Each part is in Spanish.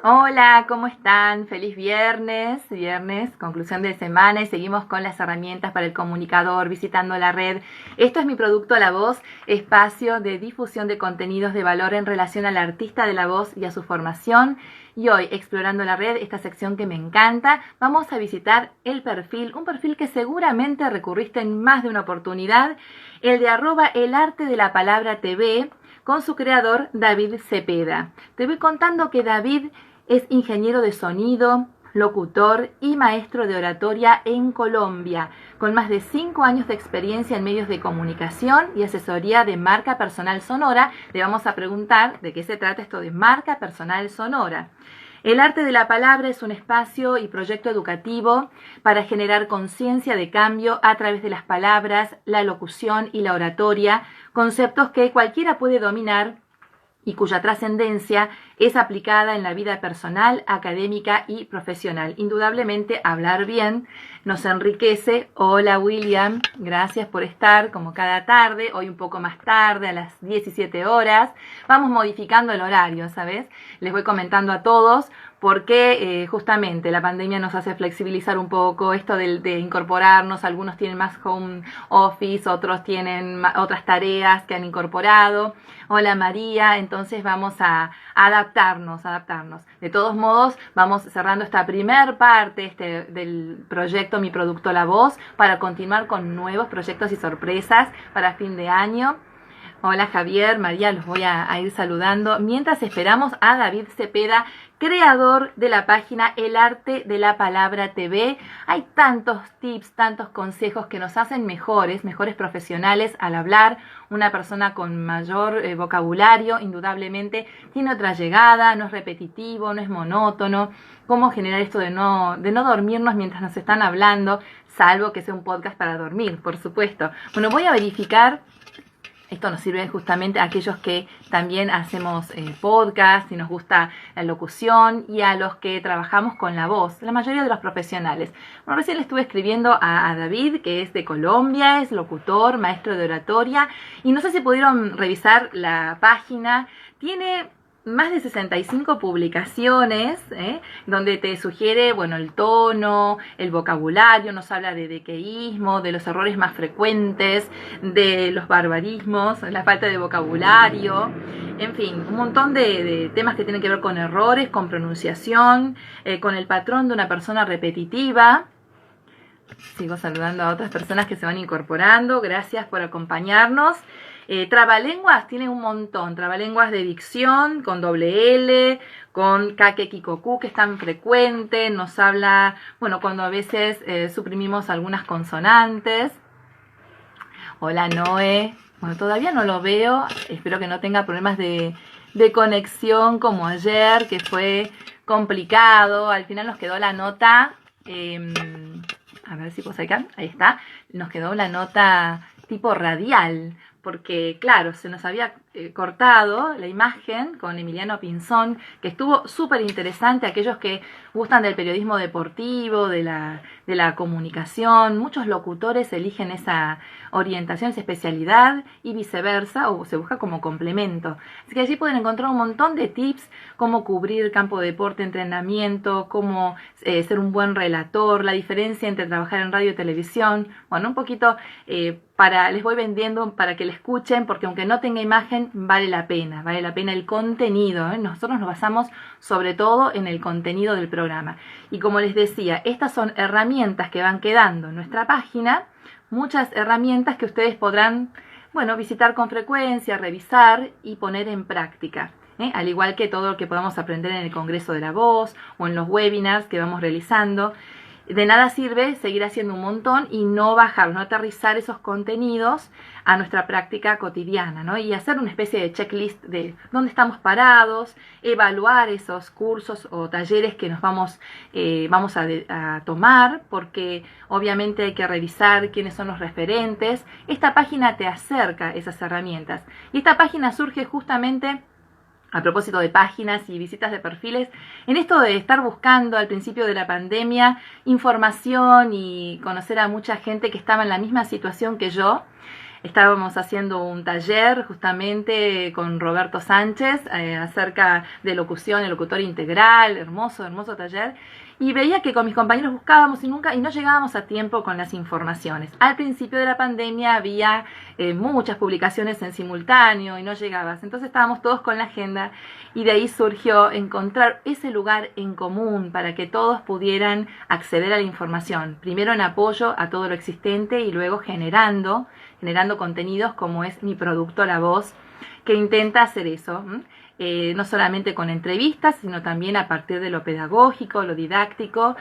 Hola, ¿cómo están? Feliz viernes, conclusión de semana y seguimos con las herramientas para el comunicador, visitando la red. Esto es Mi Producto La Voz, espacio de difusión de contenidos de valor en relación al artista de la voz y a su formación. Y hoy, explorando la red, esta sección que me encanta, vamos a visitar el perfil, un perfil que seguramente recurriste en más de una oportunidad, el de @elartedelapalabra.tv, con su creador David Cepeda. Te voy contando que David es ingeniero de sonido, locutor y maestro de oratoria en Colombia, con más de 5 años de experiencia en medios de comunicación y asesoría de marca personal sonora. Le vamos a preguntar de qué se trata esto de marca personal sonora. El arte de la palabra es un espacio y proyecto educativo para generar conciencia de cambio a través de las palabras, la locución y la oratoria, conceptos que cualquiera puede dominar y cuya trascendencia es aplicada en la vida personal, académica y profesional. Indudablemente, hablar bien nos enriquece. Hola William, gracias por estar como cada tarde, hoy un poco más tarde, a las 17 horas. Vamos modificando el horario, ¿sabes? Les voy comentando a todos porque justamente la pandemia nos hace flexibilizar un poco esto de incorporarnos. Algunos tienen más home office, otros tienen otras tareas que han incorporado. Hola María, entonces vamos a adaptarnos. De todos modos, vamos cerrando esta primer parte del proyecto Mi Producto La Voz para continuar con nuevos proyectos y sorpresas para fin de año. Hola Javier, María, los voy a ir saludando mientras esperamos a David Cepeda, creador de la página El Arte de la Palabra TV. Hay tantos tips, tantos consejos que nos hacen mejores profesionales al hablar. Una persona con mayor vocabulario, indudablemente, tiene otra llegada, no es repetitivo, no es monótono. Cómo generar esto de no dormirnos mientras nos están hablando, salvo que sea un podcast para dormir, por supuesto. Bueno, voy a verificar. Esto nos sirve justamente a aquellos que también hacemos podcast y nos gusta la locución, y a los que trabajamos con la voz, la mayoría de los profesionales. Bueno, recién le estuve escribiendo a David, que es de Colombia, es locutor, maestro de oratoria, y no sé si pudieron revisar la página. Tiene más de 65 publicaciones, donde te sugiere, bueno, el tono, el vocabulario, nos habla de dequeísmo, de los errores más frecuentes, de los barbarismos, la falta de vocabulario, en fin, un montón de temas que tienen que ver con errores, con pronunciación, con el patrón de una persona repetitiva. Sigo saludando a otras personas que se van incorporando. Gracias por acompañarnos. Trabalenguas tiene un montón. Trabalenguas de dicción, con doble L, con kake kikoku, que es tan frecuente. Nos habla, bueno, cuando a veces suprimimos algunas consonantes. Hola Noé. Bueno, todavía no lo veo. Espero que no tenga problemas de conexión como ayer, que fue complicado. Al final nos quedó la nota. A ver si puedo sacar. Ahí está. Nos quedó la nota tipo radial, porque claro, se nos había cortado la imagen con Emiliano Pinzón, que estuvo súper interesante. Aquellos que gustan del periodismo deportivo, de la comunicación, muchos locutores eligen esa orientación, esa especialidad, y viceversa, o se busca como complemento. Así que allí pueden encontrar un montón de tips: cómo cubrir campo de deporte, entrenamiento, cómo ser un buen relator, la diferencia entre trabajar en radio y televisión. Bueno, un poquito les voy vendiendo para que le escuchen, porque aunque no tenga imagen, vale la pena el contenido. Nosotros nos basamos sobre todo en el contenido del programa. Y como les decía, estas son herramientas que van quedando en nuestra página, muchas herramientas que ustedes podrán, bueno, visitar con frecuencia, revisar y poner en práctica. Al igual que todo lo que podamos aprender en el Congreso de la Voz o en los webinars que vamos realizando. De nada sirve seguir haciendo un montón y no bajar, no aterrizar esos contenidos a nuestra práctica cotidiana, ¿no? Y hacer una especie de checklist de dónde estamos parados, evaluar esos cursos o talleres que nos vamos a tomar, porque obviamente hay que revisar quiénes son los referentes. Esta página te acerca esas herramientas. Y esta página surge justamente, a propósito de páginas y visitas de perfiles, en esto de estar buscando al principio de la pandemia información y conocer a mucha gente que estaba en la misma situación que yo. estábamos haciendo un taller justamente con Roberto Sánchez acerca de locución, el locutor integral, hermoso, hermoso taller. Y veía que con mis compañeros buscábamos y no llegábamos a tiempo con las informaciones. Al principio de la pandemia había muchas publicaciones en simultáneo y no llegabas. Entonces estábamos todos con la agenda y de ahí surgió encontrar ese lugar en común para que todos pudieran acceder a la información. Primero en apoyo a todo lo existente y luego generando contenidos como es mi producto La Voz, que intenta hacer eso. No solamente con entrevistas, sino también a partir de lo pedagógico, lo didáctico,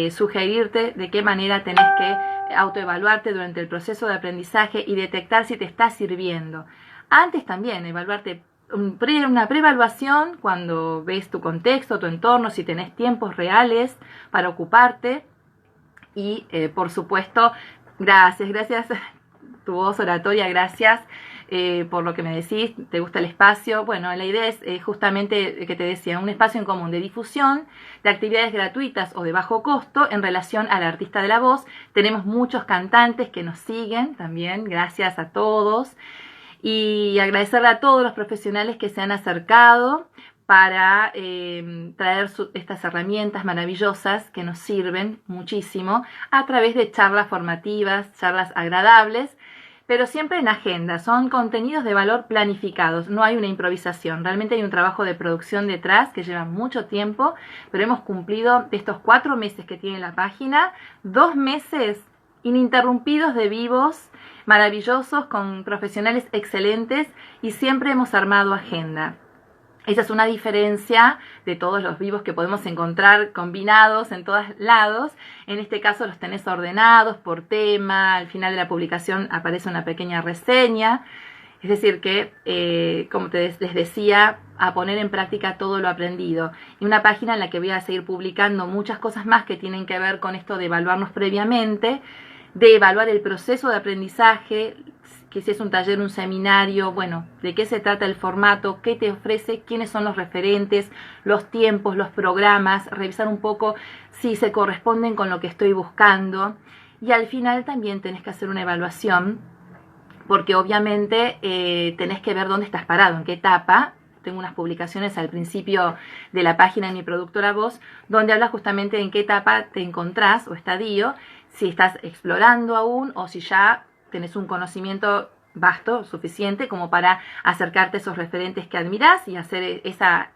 sugerirte de qué manera tenés que autoevaluarte durante el proceso de aprendizaje y detectar si te está sirviendo. Antes también, evaluarte una preevaluación cuando ves tu contexto, tu entorno, si tenés tiempos reales para ocuparte y, por supuesto, gracias, tu voz oratoria, gracias. Por lo que me decís, te gusta el espacio. Bueno, la idea es justamente que te decía, un espacio en común de difusión, de actividades gratuitas o de bajo costo en relación al artista de la voz. Tenemos muchos cantantes que nos siguen también, gracias a todos. Y agradecerle a todos los profesionales que se han acercado para traer estas herramientas maravillosas que nos sirven muchísimo a través de charlas formativas, charlas agradables, pero siempre en agenda. Son contenidos de valor planificados, no hay una improvisación. Realmente hay un trabajo de producción detrás que lleva mucho tiempo, pero hemos cumplido estos 4 meses que tiene la página, 2 meses ininterrumpidos de vivos, maravillosos, con profesionales excelentes y siempre hemos armado agenda. Esa es una diferencia de todos los vivos que podemos encontrar combinados en todos lados. En este caso los tenés ordenados por tema, al final de la publicación aparece una pequeña reseña. Es decir que, como les decía, a poner en práctica todo lo aprendido. Y una página en la que voy a seguir publicando muchas cosas más que tienen que ver con esto de evaluarnos previamente, de evaluar el proceso de aprendizaje, que si es un taller, un seminario, bueno, de qué se trata el formato, qué te ofrece, quiénes son los referentes, los tiempos, los programas, revisar un poco si se corresponden con lo que estoy buscando. Y al final también tenés que hacer una evaluación, porque obviamente tenés que ver dónde estás parado, en qué etapa. Tengo unas publicaciones al principio de la página de mi productora Voz, donde habla justamente en qué etapa te encontrás o estadio, si estás explorando aún o si ya tenés un conocimiento vasto, suficiente, como para acercarte a esos referentes que admirás y hacer esa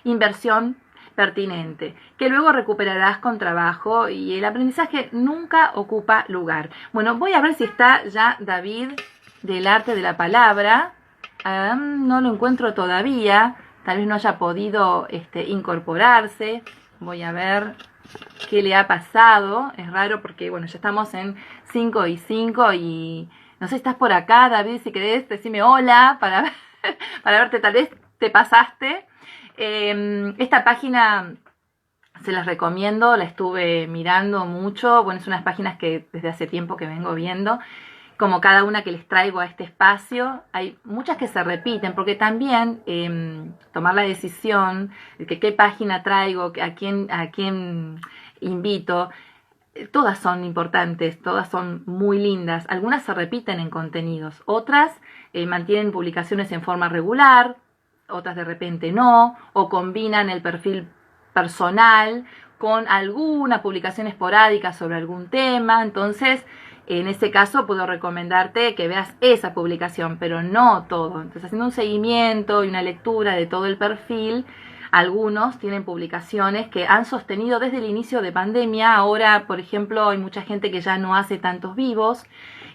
inversión pertinente, que luego recuperarás con trabajo y el aprendizaje nunca ocupa lugar. Bueno, voy a ver si está ya David del Arte de la Palabra. No lo encuentro todavía, tal vez no haya podido incorporarse. Voy a ver qué le ha pasado. Es raro porque, bueno, ya estamos en 5 y 5 y no sé si estás por acá, David, si querés, decime hola para verte, tal vez te pasaste. Esta página se las recomiendo, la estuve mirando mucho. Bueno, es unas páginas que desde hace tiempo que vengo viendo, como cada una que les traigo a este espacio. Hay muchas que se repiten, porque también tomar la decisión de que qué página traigo, a quién invito, todas son importantes, todas son muy lindas. Algunas se repiten en contenidos, otras mantienen publicaciones en forma regular, otras de repente no, o combinan el perfil personal con alguna publicación esporádica sobre algún tema. Entonces, en ese caso puedo recomendarte que veas esa publicación, pero no todo. Entonces, haciendo un seguimiento y una lectura de todo el perfil, algunos tienen publicaciones que han sostenido desde el inicio de pandemia. Ahora, por ejemplo, hay mucha gente que ya no hace tantos vivos,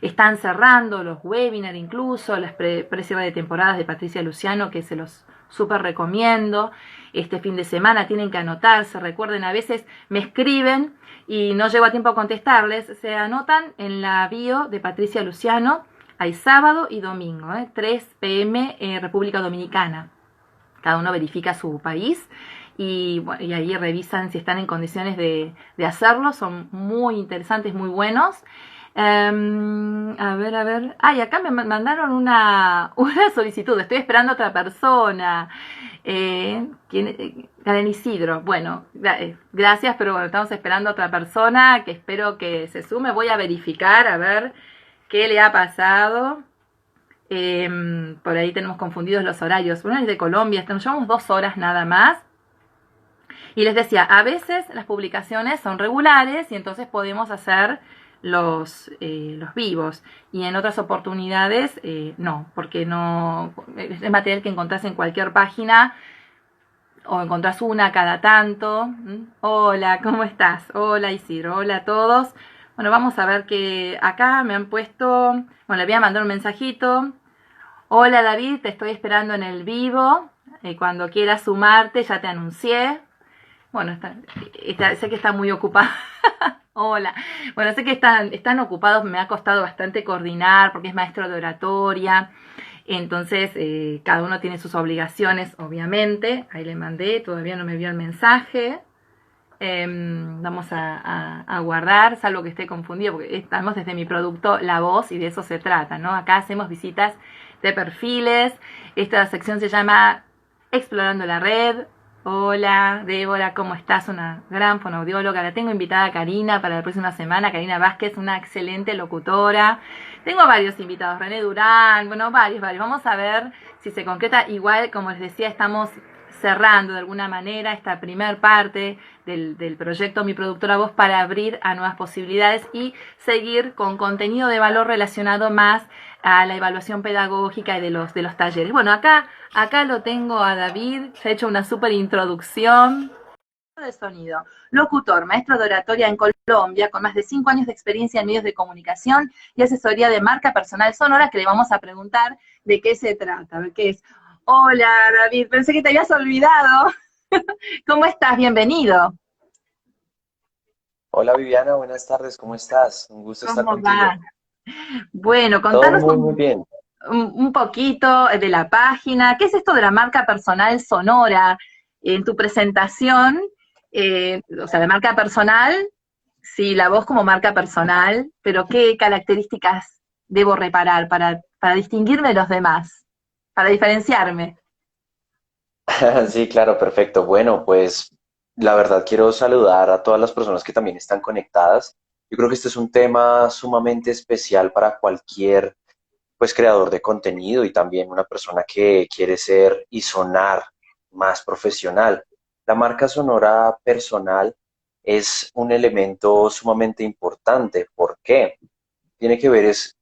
están cerrando los webinars, incluso las pre-cierre de temporadas de Patricia Luciano, que se los súper recomiendo. Este fin de semana tienen que anotarse. Recuerden, a veces me escriben y no llego a tiempo a contestarles. Se anotan en la bio de Patricia Luciano. Hay sábado y domingo, 3 p.m. República Dominicana. Cada uno verifica su país y ahí revisan si están en condiciones de hacerlo. Son muy interesantes, muy buenos. A ver. Ay, acá me mandaron una solicitud. Estoy esperando a otra persona. Karen Isidro. Bueno, gracias, pero bueno, estamos esperando a otra persona que espero que se sume. Voy a verificar a ver qué le ha pasado. Por ahí tenemos confundidos los horarios. Bueno, es de Colombia, nos llevamos 2 horas nada más. Y les decía, a veces las publicaciones son regulares y entonces podemos hacer los vivos. Y en otras oportunidades no, porque no es material que encontrás en cualquier página o encontrás una cada tanto. Hola, ¿cómo estás? Hola Isidro, hola a todos. Bueno, vamos a ver que acá me han puesto, bueno, le voy a mandar un mensajito. Hola David, te estoy esperando en el vivo. Cuando quieras sumarte, ya te anuncié. Bueno, sé que está muy ocupada. Hola. Bueno, sé que están ocupados, me ha costado bastante coordinar porque es maestro de oratoria. Entonces, cada uno tiene sus obligaciones, obviamente. Ahí le mandé, todavía no me vio el mensaje. Vamos a guardar, salvo que esté confundido, porque estamos desde mi producto La Voz y de eso se trata, ¿no? Acá hacemos visitas de perfiles. Esta sección se llama Explorando la Red. Hola, Débora, ¿cómo estás? Una gran fonoaudióloga. La tengo invitada a Karina para la próxima semana. Karina Vázquez, una excelente locutora. Tengo varios invitados, René Durán, bueno, varios. Vamos a ver si se concreta. Igual, como les decía, estamos cerrando de alguna manera esta primer parte del proyecto Mi Productora Voz para abrir a nuevas posibilidades y seguir con contenido de valor relacionado más a la evaluación pedagógica y de los talleres. Bueno, acá lo tengo a David, se ha hecho una súper introducción. De sonido, locutor, maestro de oratoria en Colombia, con más de 5 años de experiencia en medios de comunicación y asesoría de marca personal sonora, que le vamos a preguntar de qué se trata, qué es. Hola David, pensé que te habías olvidado. ¿Cómo estás? Bienvenido. Hola Viviana, buenas tardes, ¿cómo estás? Un gusto estar ¿Cómo va? contigo. Bueno, Todo contanos muy, muy bien. un poquito de la página. ¿Qué es esto de la marca personal sonora? En tu presentación, o sea, de marca personal, sí, la voz como marca personal, pero ¿qué características debo reparar para distinguirme de los demás? Para diferenciarme. Sí, claro, perfecto. Bueno, pues la verdad quiero saludar a todas las personas que también están conectadas. Yo creo que este es un tema sumamente especial para cualquier pues creador de contenido y también una persona que quiere ser y sonar más profesional. La marca sonora personal es un elemento sumamente importante. ¿Por qué? Tiene que ver es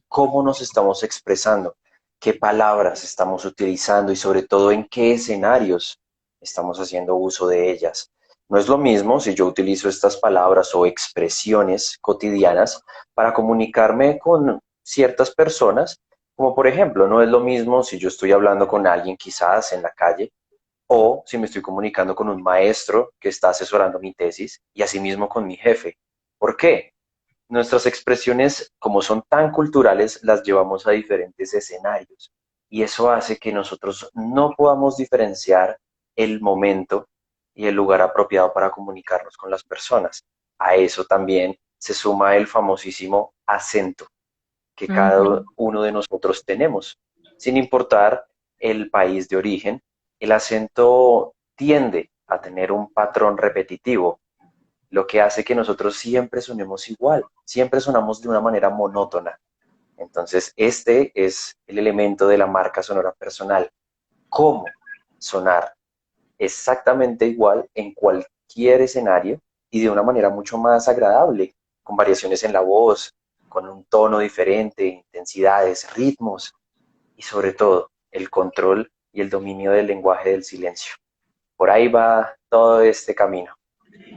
cómo nos estamos expresando, qué palabras estamos utilizando y sobre todo en qué escenarios estamos haciendo uso de ellas. No es lo mismo si yo utilizo estas palabras o expresiones cotidianas para comunicarme con ciertas personas, como por ejemplo, no es lo mismo si yo estoy hablando con alguien quizás en la calle o si me estoy comunicando con un maestro que está asesorando mi tesis y asimismo con mi jefe. ¿Por qué? Nuestras expresiones, como son tan culturales, las llevamos a diferentes escenarios y eso hace que nosotros no podamos diferenciar el momento y el lugar apropiado para comunicarnos con las personas. A eso también se suma el famosísimo acento que cada Ujú. uno de nosotros tenemos. Sin importar el país de origen, el acento tiende a tener un patrón repetitivo, lo que hace que nosotros siempre sonemos igual, siempre sonamos de una manera monótona. Entonces, este es el elemento de la marca sonora personal. ¿Cómo sonar exactamente igual en cualquier escenario y de una manera mucho más agradable, con variaciones en la voz, con un tono diferente, intensidades, ritmos y sobre todo el control y el dominio del lenguaje del silencio? Por ahí va todo este camino.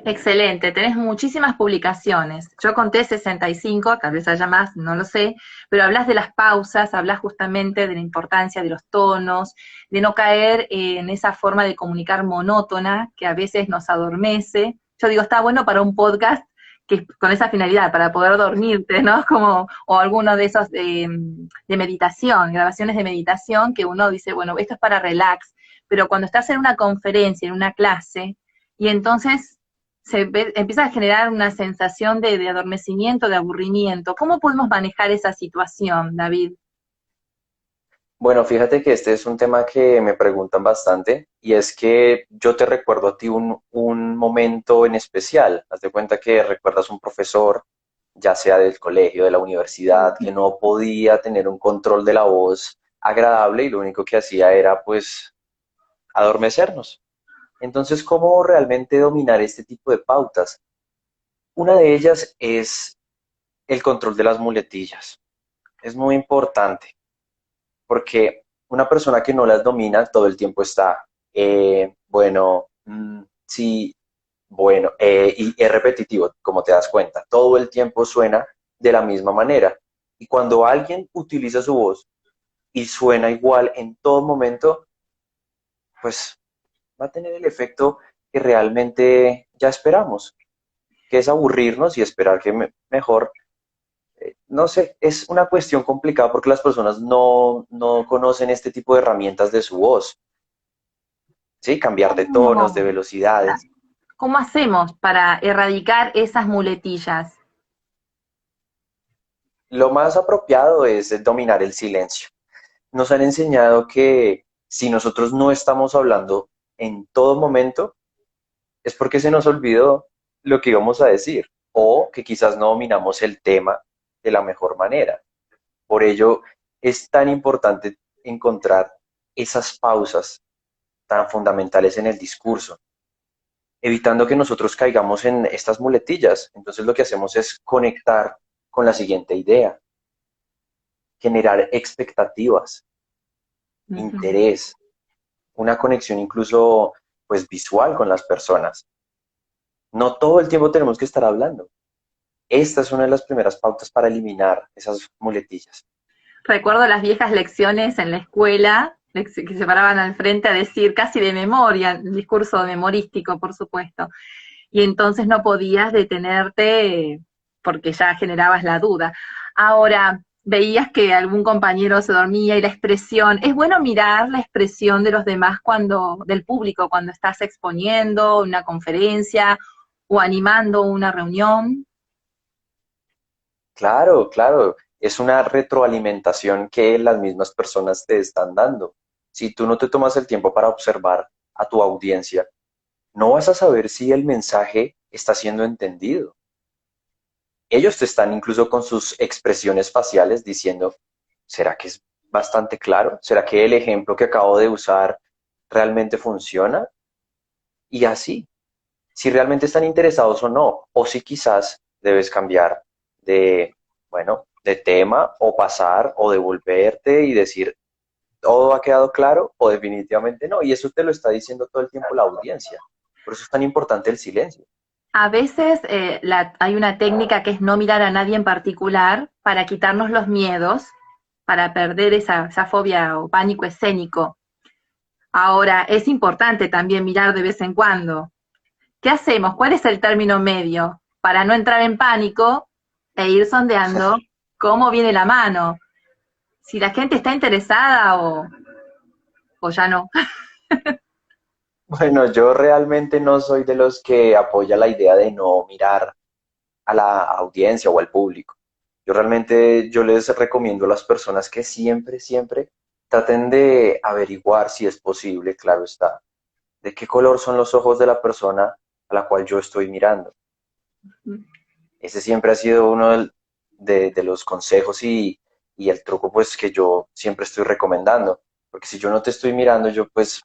Excelente, tenés muchísimas publicaciones. Yo conté 65, tal vez haya más, no lo sé, pero hablas de las pausas, hablas justamente de la importancia de los tonos, de no caer en esa forma de comunicar monótona que a veces nos adormece. Yo digo, está bueno para un podcast que es con esa finalidad, para poder dormirte, ¿no? Como, o alguno de esos de meditación, grabaciones de meditación, que uno dice, bueno, esto es para relax, pero cuando estás en una conferencia, en una clase, y entonces empieza a generar una sensación de adormecimiento, de aburrimiento. ¿Cómo podemos manejar esa situación, David? Bueno, fíjate que este es un tema que me preguntan bastante y es que yo te recuerdo a ti un momento en especial. Haz de cuenta que recuerdas un profesor ya sea del colegio, de la universidad, que no podía tener un control de la voz agradable y lo único que hacía era pues adormecernos. Entonces, ¿cómo realmente dominar este tipo de pautas? Una de ellas es el control de las muletillas. Es muy importante porque una persona que no las domina todo el tiempo está, bueno, sí, bueno, y es repetitivo, como te das cuenta. Todo el tiempo suena de la misma manera. Y cuando alguien utiliza su voz y suena igual en todo momento, pues va a tener el efecto que realmente ya esperamos, que es aburrirnos y esperar que mejor, no sé, es una cuestión complicada porque las personas no conocen este tipo de herramientas de su voz, ¿sí? Cambiar de tonos, de ¿Cómo, velocidades. cómo hacemos para erradicar esas muletillas? Lo más apropiado es dominar el silencio. Nos han enseñado que si nosotros no estamos hablando en todo momento, es porque se nos olvidó lo que íbamos a decir o que quizás no dominamos el tema de la mejor manera. Por ello, es tan importante encontrar esas pausas tan fundamentales en el discurso, evitando que nosotros caigamos en estas muletillas. Entonces lo que hacemos es conectar con la siguiente idea, generar expectativas, Ujú. interés, una conexión incluso pues visual con las personas. No todo el tiempo tenemos que estar hablando. Esta es una de las primeras pautas para eliminar esas muletillas. Recuerdo las viejas lecciones en la escuela, que se paraban al frente a decir casi de memoria, el discurso memorístico, por supuesto. Y entonces no podías detenerte porque ya generabas la duda. Ahora, veías que algún compañero se dormía y la expresión, es bueno mirar la expresión de los demás del público, cuando estás exponiendo una conferencia o animando una reunión. Claro, claro, es una retroalimentación que las mismas personas te están dando. Si tú no te tomas el tiempo para observar a tu audiencia, no vas a saber si el mensaje está siendo entendido. Ellos te están incluso con sus expresiones faciales diciendo, ¿será que es bastante claro? ¿Será que el ejemplo que acabo de usar realmente funciona? Y así, si realmente están interesados o no, o si quizás debes cambiar de, bueno, de tema o pasar o devolverte y decir, todo ha quedado claro o definitivamente no. Y eso te lo está diciendo todo el tiempo la audiencia. Por eso es tan importante el silencio. A veces hay una técnica que es no mirar a nadie en particular para quitarnos los miedos, para perder esa fobia o pánico escénico. Ahora, es importante también mirar de vez en cuando. ¿Qué hacemos? ¿Cuál es el término medio? Para no entrar en pánico e ir sondeando cómo viene la mano. Si la gente está interesada o ya no. Bueno, yo realmente no soy de los que apoya la idea de no mirar a la audiencia o al público. Yo les recomiendo a las personas que siempre, siempre traten de averiguar si es posible, claro está, de qué color son los ojos de la persona a la cual yo estoy mirando. Ese siempre ha sido uno de los consejos y el truco pues que yo siempre estoy recomendando. Porque si yo no te estoy mirando, yo pues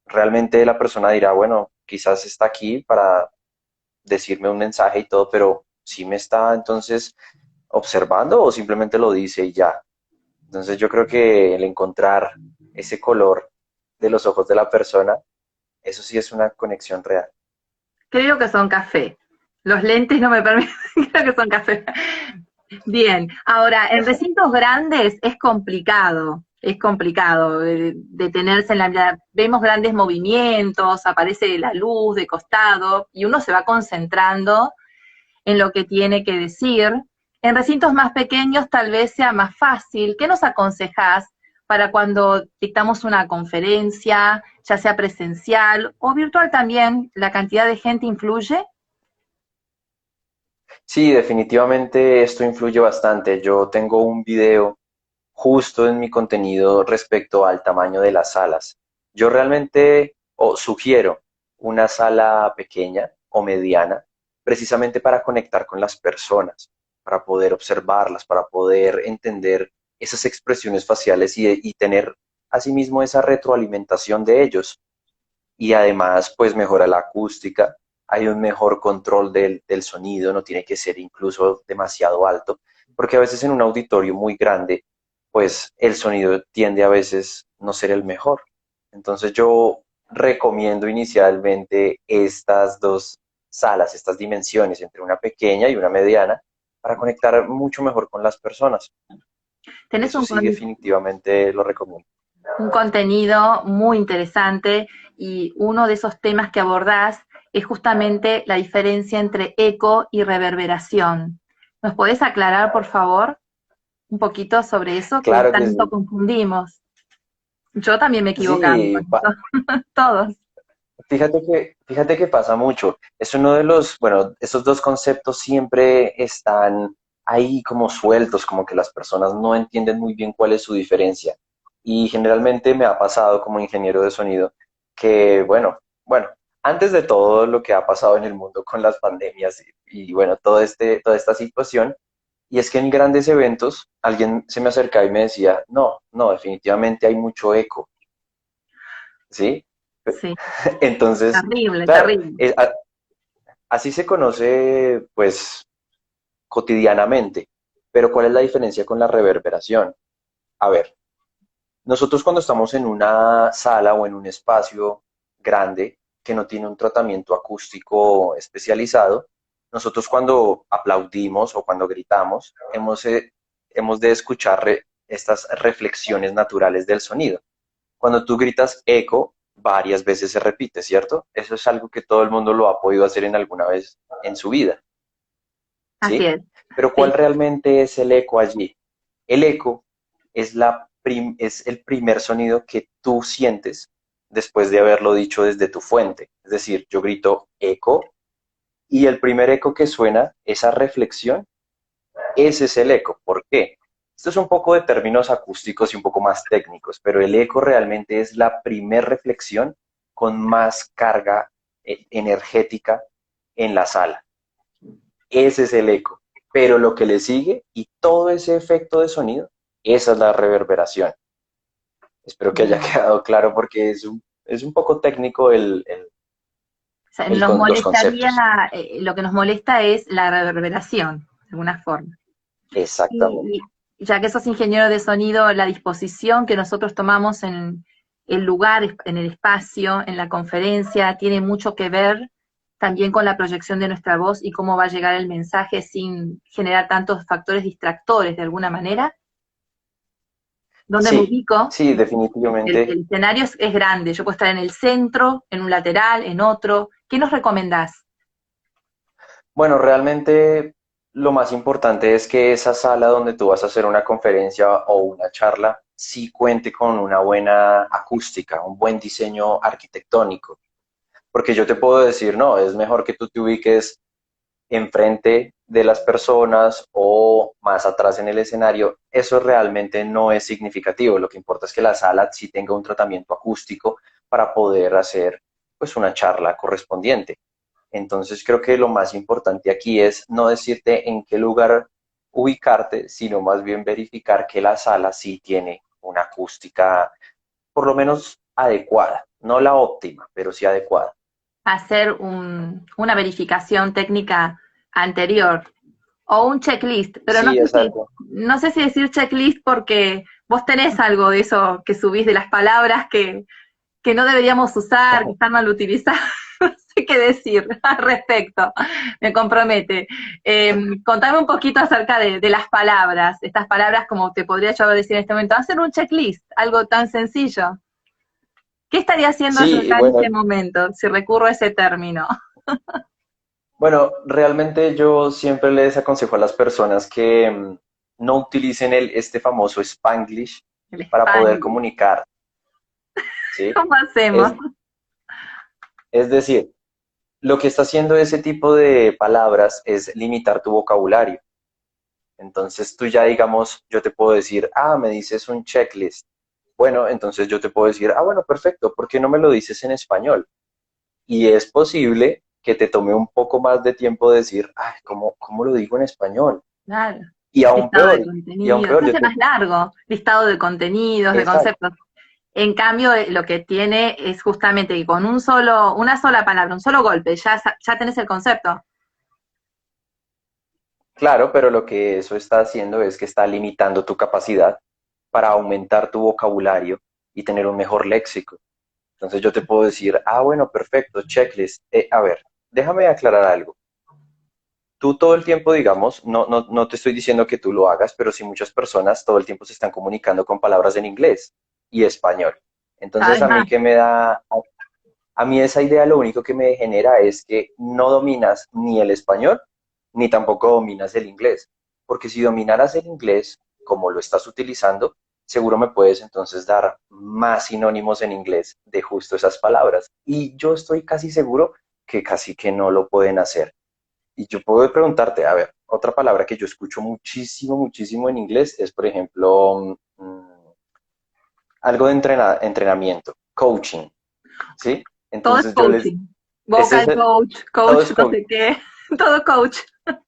realmente la persona dirá, bueno, quizás está aquí para decirme un mensaje y todo, pero si me está entonces observando o simplemente lo dice y ya. Entonces yo creo que el encontrar ese color de los ojos de la persona, eso sí es una conexión real. Creo que son café. Los lentes no me permiten, creo que son café. Bien, ahora, en recintos grandes es complicado detenerse en la mirada. Vemos grandes movimientos, aparece la luz de costado y uno se va concentrando en lo que tiene que decir. En recintos más pequeños tal vez sea más fácil. ¿Qué nos aconsejás para cuando dictamos una conferencia, ya sea presencial o virtual también? ¿La cantidad de gente influye? Sí, definitivamente esto influye bastante. Yo tengo un video justo en mi contenido respecto al tamaño de las salas. Yo realmente sugiero una sala pequeña o mediana precisamente para conectar con las personas, para poder observarlas, para poder entender esas expresiones faciales y tener asimismo esa retroalimentación de ellos. Y además, pues mejora la acústica, hay un mejor control del sonido, no tiene que ser incluso demasiado alto, porque a veces en un auditorio muy grande, pues el sonido tiende a veces no ser el mejor. Entonces yo recomiendo inicialmente estas dos salas, estas dimensiones entre una pequeña y una mediana, para conectar mucho mejor con las personas. Tenés Eso sí, definitivamente lo recomiendo. un contenido muy interesante y uno de esos temas que abordás es justamente la diferencia entre eco y reverberación. ¿Nos podés aclarar, por favor, un poquito sobre eso que Claro que tanto sí. confundimos? Yo también me he equivocado Sí, con eso, todos. fíjate que pasa mucho. Es uno de los, bueno, esos dos conceptos siempre están ahí como sueltos, como que las personas no entienden muy bien cuál es su diferencia. Y generalmente me ha pasado como ingeniero de sonido que, bueno, antes de todo lo que ha pasado en el mundo con las pandemias y bueno, toda esta situación, y es que en grandes eventos alguien se me acercaba y me decía, no, definitivamente hay mucho eco, ¿sí? Sí, Entonces, terrible, claro, terrible. así se conoce, pues, cotidianamente. Pero ¿cuál es la diferencia con la reverberación? A ver, nosotros cuando estamos en una sala o en un espacio grande que no tiene un tratamiento acústico especializado, nosotros cuando aplaudimos o cuando gritamos, hemos de escuchar estas reflexiones naturales del sonido. Cuando tú gritas eco, varias veces se repite, ¿cierto? Eso es algo que todo el mundo lo ha podido hacer en alguna vez en su vida, Así ¿sí? es, Pero ¿cuál sí. realmente es el eco allí? El eco es, es el primer sonido que tú sientes después de haberlo dicho desde tu fuente. Es decir, yo grito eco y el primer eco que suena, esa reflexión, ese es el eco. ¿Por qué? Esto es un poco de términos acústicos y un poco más técnicos, pero el eco realmente es la primer reflexión con más carga energética en la sala. Ese es el eco. Pero lo que le sigue y todo ese efecto de sonido, esa es la reverberación. Espero que haya Bien. quedado claro porque es un poco técnico O sea, nos los molestaría, conceptos. lo que nos molesta es la reverberación, de alguna forma. Exactamente. Y ya que sos ingeniero de sonido, la disposición que nosotros tomamos en el lugar, en el espacio, en la conferencia, tiene mucho que ver también con la proyección de nuestra voz y cómo va a llegar el mensaje sin generar tantos factores distractores de alguna manera. ¿Dónde me Sí, ubico? sí, definitivamente. El escenario es grande, yo puedo estar en el centro, en un lateral, en otro. ¿Qué nos recomendás? Bueno, realmente lo más importante es que esa sala donde tú vas a hacer una conferencia o una charla sí cuente con una buena acústica, un buen diseño arquitectónico. Porque yo te puedo decir, no, es mejor que tú te ubiques enfrente de las personas o más atrás en el escenario. Eso realmente no es significativo. Lo que importa es que la sala sí tenga un tratamiento acústico para poder hacer pues una charla correspondiente. Entonces creo que lo más importante aquí es no decirte en qué lugar ubicarte, sino más bien verificar que la sala sí tiene una acústica por lo menos adecuada, no la óptima, pero sí adecuada. Hacer una verificación técnica anterior o un checklist, pero Sí, exacto. no sé si decir checklist porque vos tenés algo de eso que subís de las palabras que no deberíamos usar, que están mal utilizadas, no sé qué decir al respecto, me compromete. Contame un poquito acerca de las palabras, estas palabras como te podría yo decir en este momento, hacer un checklist, algo tan sencillo. ¿Qué estaría haciendo yo Sí, y acá en este momento si recurro a ese término? bueno, realmente yo siempre les aconsejo a las personas que no utilicen este famoso Spanglish El para poder Spanglish. comunicar, ¿sí? ¿Cómo hacemos? Es, es decir, lo que está haciendo ese tipo de palabras es limitar tu vocabulario. Entonces tú ya digamos, yo te puedo decir, me dices un checklist. Bueno, entonces yo te puedo decir, bueno, perfecto, ¿por qué no me lo dices en español? Y es posible que te tome un poco más de tiempo decir, ¿cómo lo digo en español? Claro. Y aún Listado de peor, y aún contenidos. peor, Se yo hace te... más largo. Listado de contenidos, de Exacto. conceptos. En cambio, lo que tiene es justamente que con una sola palabra, un solo golpe, ya tenés el concepto. Claro, pero lo que eso está haciendo es que está limitando tu capacidad para aumentar tu vocabulario y tener un mejor léxico. Entonces yo te puedo decir, ah, bueno, perfecto, checklist. A ver, déjame aclarar algo. Tú todo el tiempo, digamos, no te estoy diciendo que tú lo hagas, pero sí muchas personas todo el tiempo se están comunicando con palabras en inglés y español. Cada Entonces vez a mí más. que me da, a mí esa idea lo único que me genera es que no dominas ni el español ni tampoco dominas el inglés. Porque si dominaras el inglés como lo estás utilizando, seguro me puedes entonces dar más sinónimos en inglés de justo esas palabras. Y yo estoy casi seguro que casi que no lo pueden hacer. Y yo puedo preguntarte, a ver, otra palabra que yo escucho muchísimo, muchísimo en inglés es, por ejemplo, algo de entrenamiento, coaching, ¿sí? Todo es Entonces yo les, coaching. ese es Vocal coach, todo coach es no coach. sé qué. Todo coach.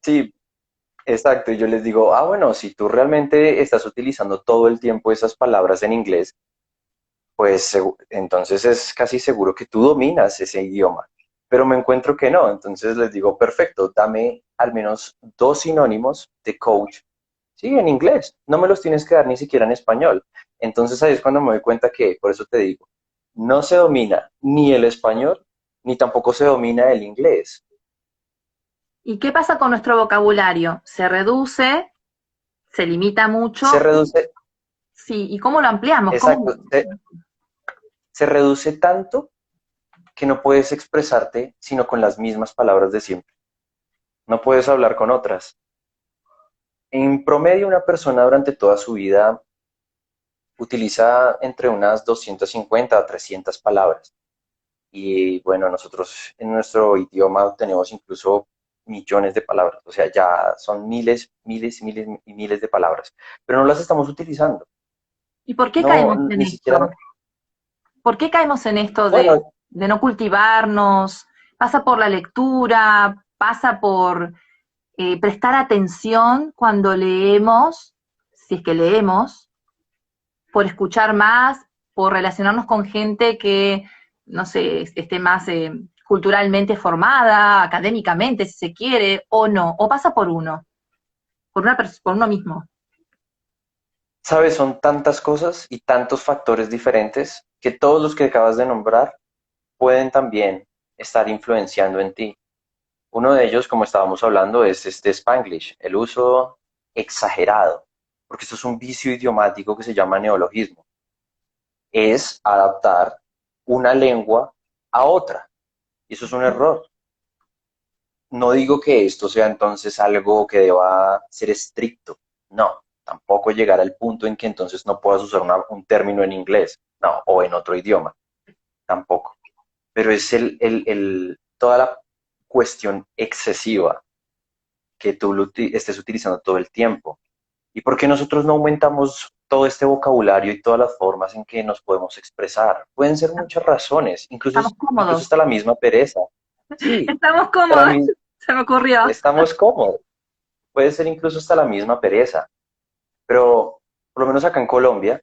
Sí, exacto. Y yo les digo, ah, bueno, si tú realmente estás utilizando todo el tiempo esas palabras en inglés, pues entonces es casi seguro que tú dominas ese idioma. Pero me encuentro que no. Entonces les digo, perfecto, dame al menos dos sinónimos de coach. Sí, en inglés. No me los tienes que dar ni siquiera en español. Entonces ahí es cuando me doy cuenta que, por eso te digo, no se domina ni el español, ni tampoco se domina el inglés. ¿Y qué pasa con nuestro vocabulario? Se reduce, se limita Se mucho. reduce, Sí, ¿y cómo lo ampliamos? ¿Cómo? exacto, se reduce tanto que no puedes expresarte sino con las mismas palabras de siempre. No puedes hablar con otras. En promedio, una persona durante toda su vida utiliza entre unas 250 a 300 palabras. Y bueno, nosotros en nuestro idioma tenemos incluso millones de palabras, o sea, ya son miles, miles, miles y miles de palabras, pero no las estamos utilizando. ¿Y por qué No, caemos en ni esto? siquiera, ¿Por qué caemos en esto bueno, de no cultivarnos? ¿Pasa por la lectura? ¿Pasa por prestar atención cuando leemos? Si es que leemos, por escuchar más, por relacionarnos con gente que, no sé, esté más culturalmente formada, académicamente, si se quiere, o no, o pasa por uno, por uno mismo. sabes, son tantas cosas y tantos factores diferentes que todos los que acabas de nombrar pueden también estar influenciando en ti. Uno de ellos, como estábamos hablando, es este Spanglish, el uso exagerado, porque esto es un vicio idiomático que se llama neologismo. Es adaptar una lengua a otra. Y eso es un error. No digo que esto sea entonces algo que deba ser estricto. No, tampoco llegar al punto en que entonces no puedas usar un término en inglés. No, o en otro idioma. Tampoco. Pero es toda la cuestión excesiva que tú estés utilizando todo el tiempo. ¿Y por qué nosotros no aumentamos todo este vocabulario y todas las formas en que nos podemos expresar? Pueden ser muchas razones, Estamos incluso cómodos, hasta la misma pereza. Sí, estamos hasta la cómodos, se me ocurrió. estamos cómodos. Puede ser incluso hasta la misma pereza. Pero por lo menos acá en Colombia,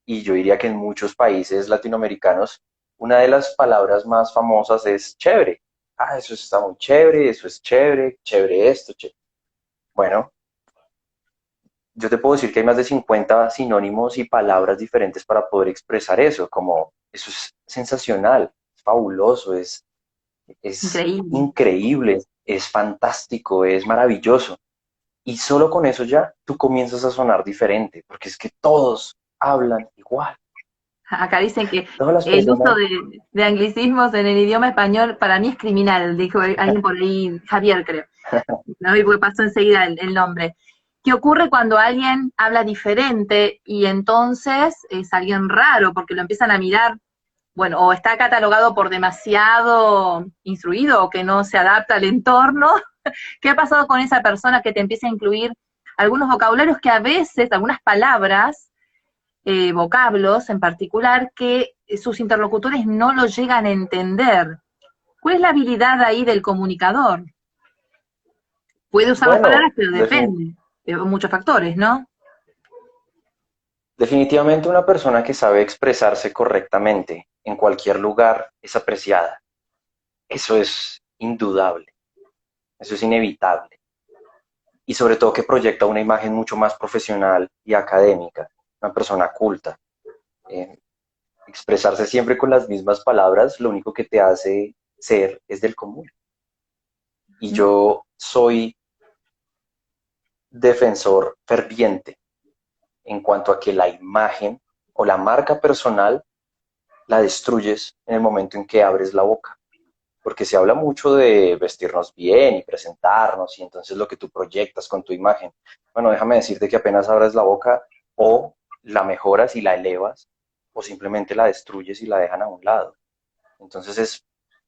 y yo diría que en muchos países latinoamericanos, una de las palabras más famosas es chévere. Ah, eso está muy chévere, eso es chévere, chévere esto, chévere. Bueno, yo te puedo decir que hay más de 50 sinónimos y palabras diferentes para poder expresar eso, como eso es sensacional, es fabuloso, es Increíble. increíble, es fantástico, es maravilloso. Y solo con eso ya tú comienzas a sonar diferente, porque es que todos hablan igual. Acá dicen que Todas las el uso personas, de anglicismos en el idioma español para mí es criminal, dijo alguien por ahí, Javier creo, no vi porque pasó enseguida el nombre. ¿Qué ocurre cuando alguien habla diferente y entonces es alguien raro porque lo empiezan a mirar, bueno, o está catalogado por demasiado instruido o que no se adapta al entorno? ¿Qué ha pasado con esa persona que te empieza a incluir algunos vocabularios que a veces, algunas palabras, vocablos en particular, que sus interlocutores no lo llegan a entender? ¿Cuál es la habilidad ahí del comunicador? Puede usar las bueno, palabras, pero depende. muchos factores, ¿no? Definitivamente una persona que sabe expresarse correctamente en cualquier lugar es apreciada. Eso es indudable, eso es inevitable. Y sobre todo que proyecta una imagen mucho más profesional y académica, una persona culta. Eh, Expresarse siempre con las mismas palabras, lo único que te hace ser es del común. Y yo soy defensor ferviente en cuanto a que la imagen o la marca personal la destruyes en el momento en que abres la boca. Porque se habla mucho de vestirnos bien y presentarnos y entonces lo que tú proyectas con tu imagen. Bueno, déjame decirte que apenas abres la boca o la mejoras y la elevas o simplemente la destruyes y la dejan a un lado. Entonces es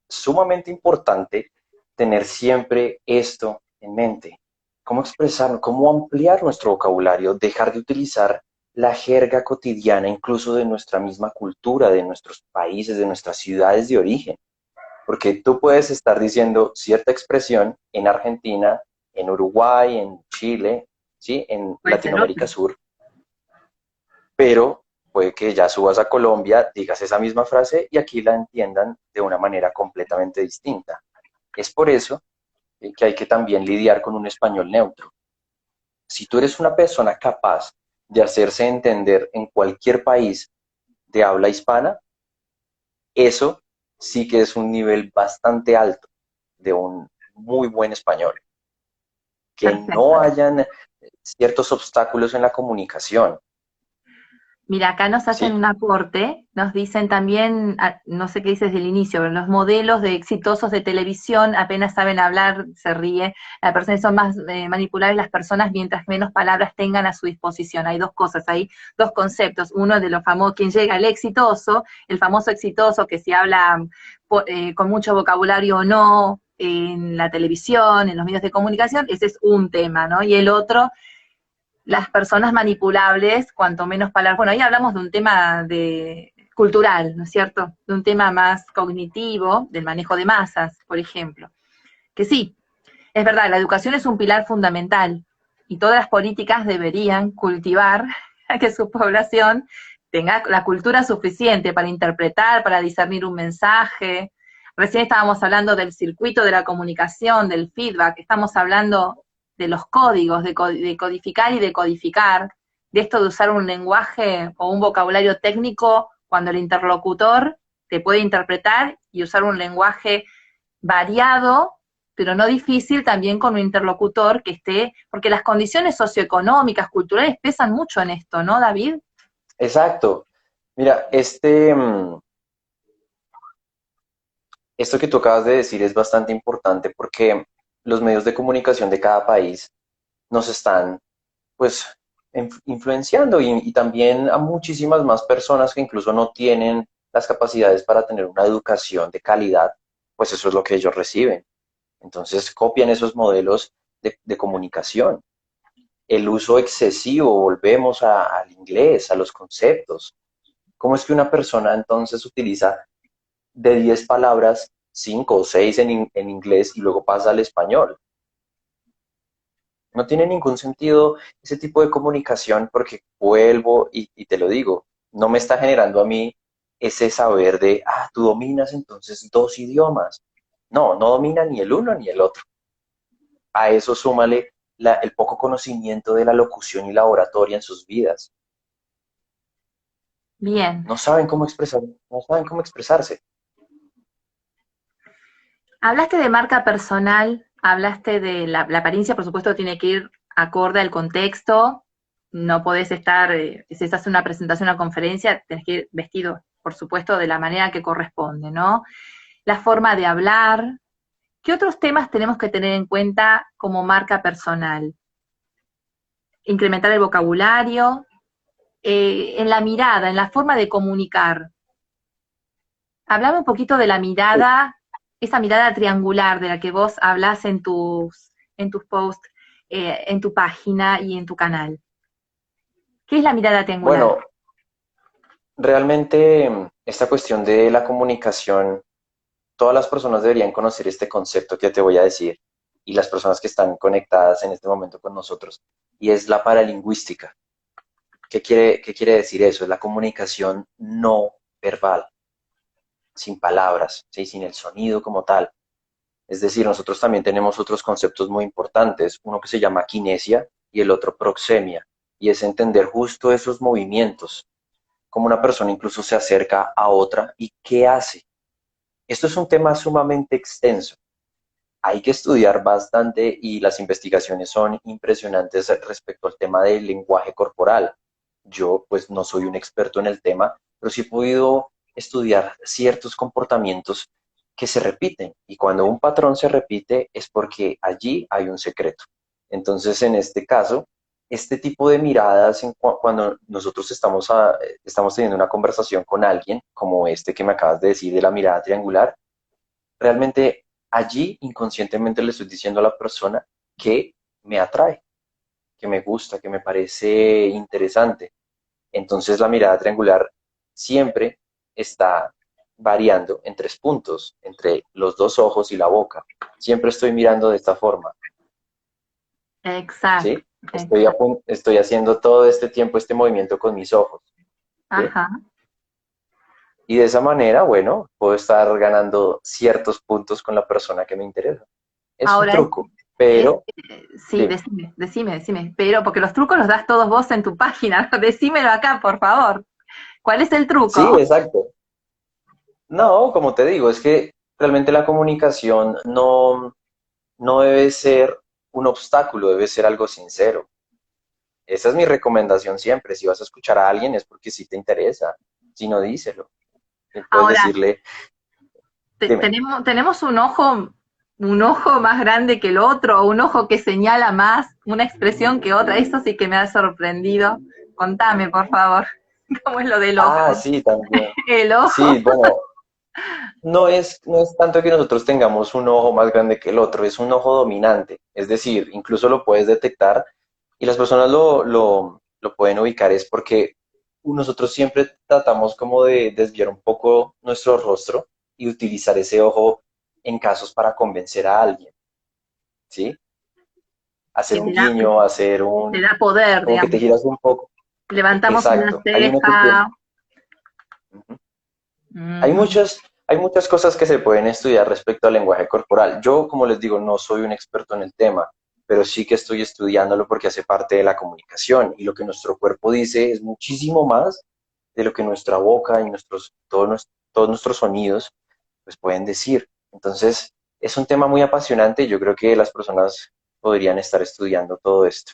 sumamente importante tener siempre esto en mente. Cómo expresarnos, cómo ampliar nuestro vocabulario, dejar de utilizar la jerga cotidiana, incluso de nuestra misma cultura, de nuestros países, de nuestras ciudades de origen. Porque tú puedes estar diciendo cierta expresión en Argentina, en Uruguay, en Chile, ¿sí? En Puede ser Latinoamérica otro. Sur, pero puede que ya subas a Colombia, digas esa misma frase y aquí la entiendan de una manera completamente distinta. Es por eso que hay que también lidiar con un español neutro. Si tú eres una persona capaz de hacerse entender en cualquier país de habla hispana, eso sí que es un nivel bastante alto de un muy buen español. Que no Perfecto. hayan ciertos obstáculos en la comunicación, Mira, acá nos hacen ¿sí? un aporte, nos dicen también, no sé qué dices del inicio, pero los modelos de exitosos de televisión apenas saben hablar, se ríe, las personas son más manipulables las personas mientras menos palabras tengan a su disposición. Hay dos cosas ahí, dos conceptos. Uno de los famosos, quien llega al exitoso, el famoso exitoso que si habla con mucho vocabulario o no en la televisión, en los medios de comunicación, ese es un tema, ¿no? Y el otro las personas manipulables, cuanto menos palabras. Bueno, ahí hablamos de un tema de cultural, ¿no es cierto? De un tema más cognitivo, del manejo de masas, por ejemplo. Que sí, es verdad, la educación es un pilar fundamental y todas las políticas deberían cultivar a que su población tenga la cultura suficiente para interpretar, para discernir un mensaje. Recién estábamos hablando del circuito de la comunicación, del feedback, estamos hablando de los códigos, de codificar y decodificar, de esto de usar un lenguaje o un vocabulario técnico cuando el interlocutor te puede interpretar y usar un lenguaje variado, pero no difícil también con un interlocutor que esté, porque las condiciones socioeconómicas, culturales pesan mucho en esto, ¿no, David? Exacto. Mira, esto que tú acabas de decir es bastante importante porque los medios de comunicación de cada país nos están, pues, influenciando y también a muchísimas más personas que incluso no tienen las capacidades para tener una educación de calidad, pues eso es lo que ellos reciben. Entonces copian esos modelos de comunicación. El uso excesivo, volvemos al inglés, a los conceptos. ¿Cómo es que una persona entonces utiliza de 10 palabras, 5 o 6 en inglés y luego pasa al español? No tiene ningún sentido ese tipo de comunicación porque vuelvo y te lo digo, no me está generando a mí ese saber de, tú dominas entonces dos idiomas. No, no domina ni el uno ni el otro. A eso súmale el poco conocimiento de la locución y la oratoria en sus vidas. Bien. No saben cómo expresar, no saben cómo expresarse. Hablaste de marca personal, hablaste de la apariencia, por supuesto, tiene que ir acorde al contexto. No podés estar, si estás en una presentación, una conferencia, tenés que ir vestido, por supuesto, de la manera que corresponde, ¿no? La forma de hablar. ¿Qué otros temas tenemos que tener en cuenta como marca personal? Incrementar el vocabulario, en la mirada, en la forma de comunicar. Hablame un poquito de la mirada, esa mirada triangular de la que vos hablas en tus posts, en tu página y en tu canal. ¿Qué es la mirada triangular? Bueno, realmente esta cuestión de la comunicación, todas las personas deberían conocer este concepto que te voy a decir y las personas que están conectadas en este momento con nosotros, y es la paralingüística. Qué quiere decir eso? Es la comunicación no verbal, sin palabras, ¿sí? Sin el sonido como tal. Es decir, nosotros también tenemos otros conceptos muy importantes, uno que se llama kinesia y el otro proxemia, y es entender justo esos movimientos, cómo una persona incluso se acerca a otra y qué hace. Esto es un tema sumamente extenso. Hay que estudiar bastante y las investigaciones son impresionantes respecto al tema del lenguaje corporal. Yo pues no soy un experto en el tema, pero sí he podido estudiar ciertos comportamientos que se repiten y cuando un patrón se repite es porque allí hay un secreto. Entonces, en este caso, este tipo de miradas cuando nosotros estamos teniendo una conversación con alguien, como este que me acabas de decir de la mirada triangular, realmente allí inconscientemente le estoy diciendo a la persona que me atrae, que me gusta, que me parece interesante. Entonces la mirada triangular siempre está variando en 3 puntos, entre los 2 ojos y la boca. Siempre estoy mirando de esta forma, Exacto, ¿sí? exacto. Estoy haciendo todo este tiempo este movimiento con mis ojos, ¿sí? Ajá. Y de esa manera, bueno, puedo estar ganando ciertos puntos con la persona que me interesa. Es un Ahora, truco, pero sí, dime. decime, pero porque los trucos los das todos vos en tu página, decímelo acá, por favor. ¿Cuál es el Sí, truco? exacto. No, como te digo, es que realmente la comunicación no debe ser un obstáculo, debe ser algo sincero. Esa es mi recomendación siempre. Si vas a escuchar a alguien es porque sí te interesa. Si no, díselo. Y puedes Ahora, decirle, dime. tenemos un ojo más grande que el otro, o un ojo que señala más una expresión que otra. Eso sí que me ha sorprendido. Contame, por favor, cómo es lo del ojo. Ah, sí, también. El ojo. Sí, bueno, no es tanto que nosotros tengamos un ojo más grande que el otro, es un ojo dominante. Es decir, incluso lo puedes detectar y las personas lo pueden ubicar es porque nosotros siempre tratamos como de desviar un poco nuestro rostro y utilizar ese ojo en casos para convencer a alguien, ¿sí? Hacer Que un guiño, hacer te da poder, como que te digamos. giras un poco. Levantamos una Exacto. Hay uno que tiene. ceja. Ujú. Hay Ujú. muchas, hay muchas cosas que se pueden estudiar respecto al lenguaje corporal. Yo, como les digo, no soy un experto en el tema, pero sí que estoy estudiándolo porque hace parte de la comunicación y lo que nuestro cuerpo dice es muchísimo más de lo que nuestra boca y todos nuestros sonidos pues pueden decir. Entonces, es un tema muy apasionante y yo creo que las personas podrían estar estudiando todo esto.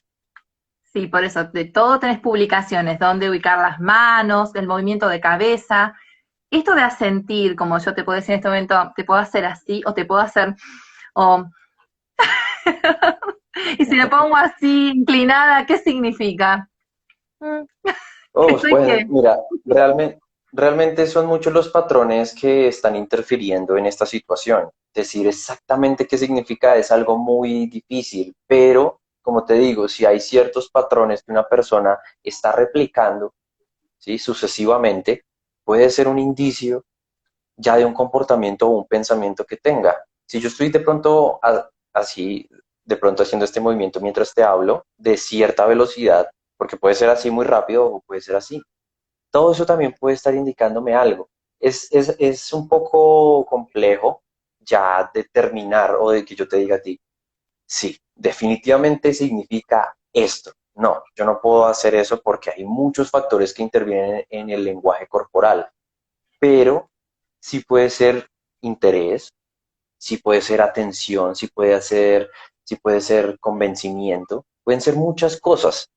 Sí, por eso, de todo tenés publicaciones, dónde ubicar las manos, el movimiento de cabeza. Esto de asentir, como yo te puedo decir en este momento, te puedo hacer así, o te puedo hacer, o, y si me pongo así, inclinada, ¿qué significa? Mm, Oh, Estoy pues que, mira, realmente son muchos los patrones que están interfiriendo en esta situación. Decir exactamente qué significa es algo muy difícil, pero como te digo, si hay ciertos patrones que una persona está replicando, ¿sí? Sucesivamente, puede ser un indicio ya de un comportamiento o un pensamiento que tenga. Si yo estoy de pronto así, de pronto haciendo este movimiento mientras te hablo, de cierta velocidad, porque puede ser así muy rápido o puede ser así, todo eso también puede estar indicándome algo. Es un poco complejo ya determinar o de que yo te diga a ti, sí, definitivamente significa esto. No, yo no puedo hacer eso porque hay muchos factores que intervienen en el lenguaje corporal, pero sí puede ser interés, sí puede ser atención, sí puede ser convencimiento, pueden ser muchas cosas.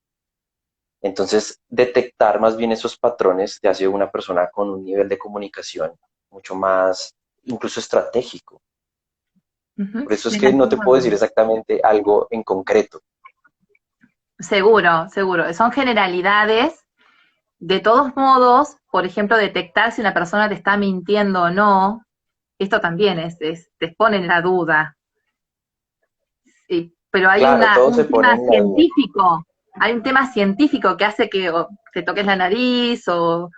Entonces, detectar más bien esos patrones te hace una persona con un nivel de comunicación mucho más, incluso estratégico. ujú, Por eso es me que no lastima. te puedo decir exactamente algo en concreto. Seguro, seguro. Son generalidades. De todos modos, por ejemplo, detectar si una persona te está mintiendo o no, esto también te pone en la duda. Sí, pero hay Claro, todo un se pone tema en la duda. científico, hay un tema científico que hace que o te toques la nariz o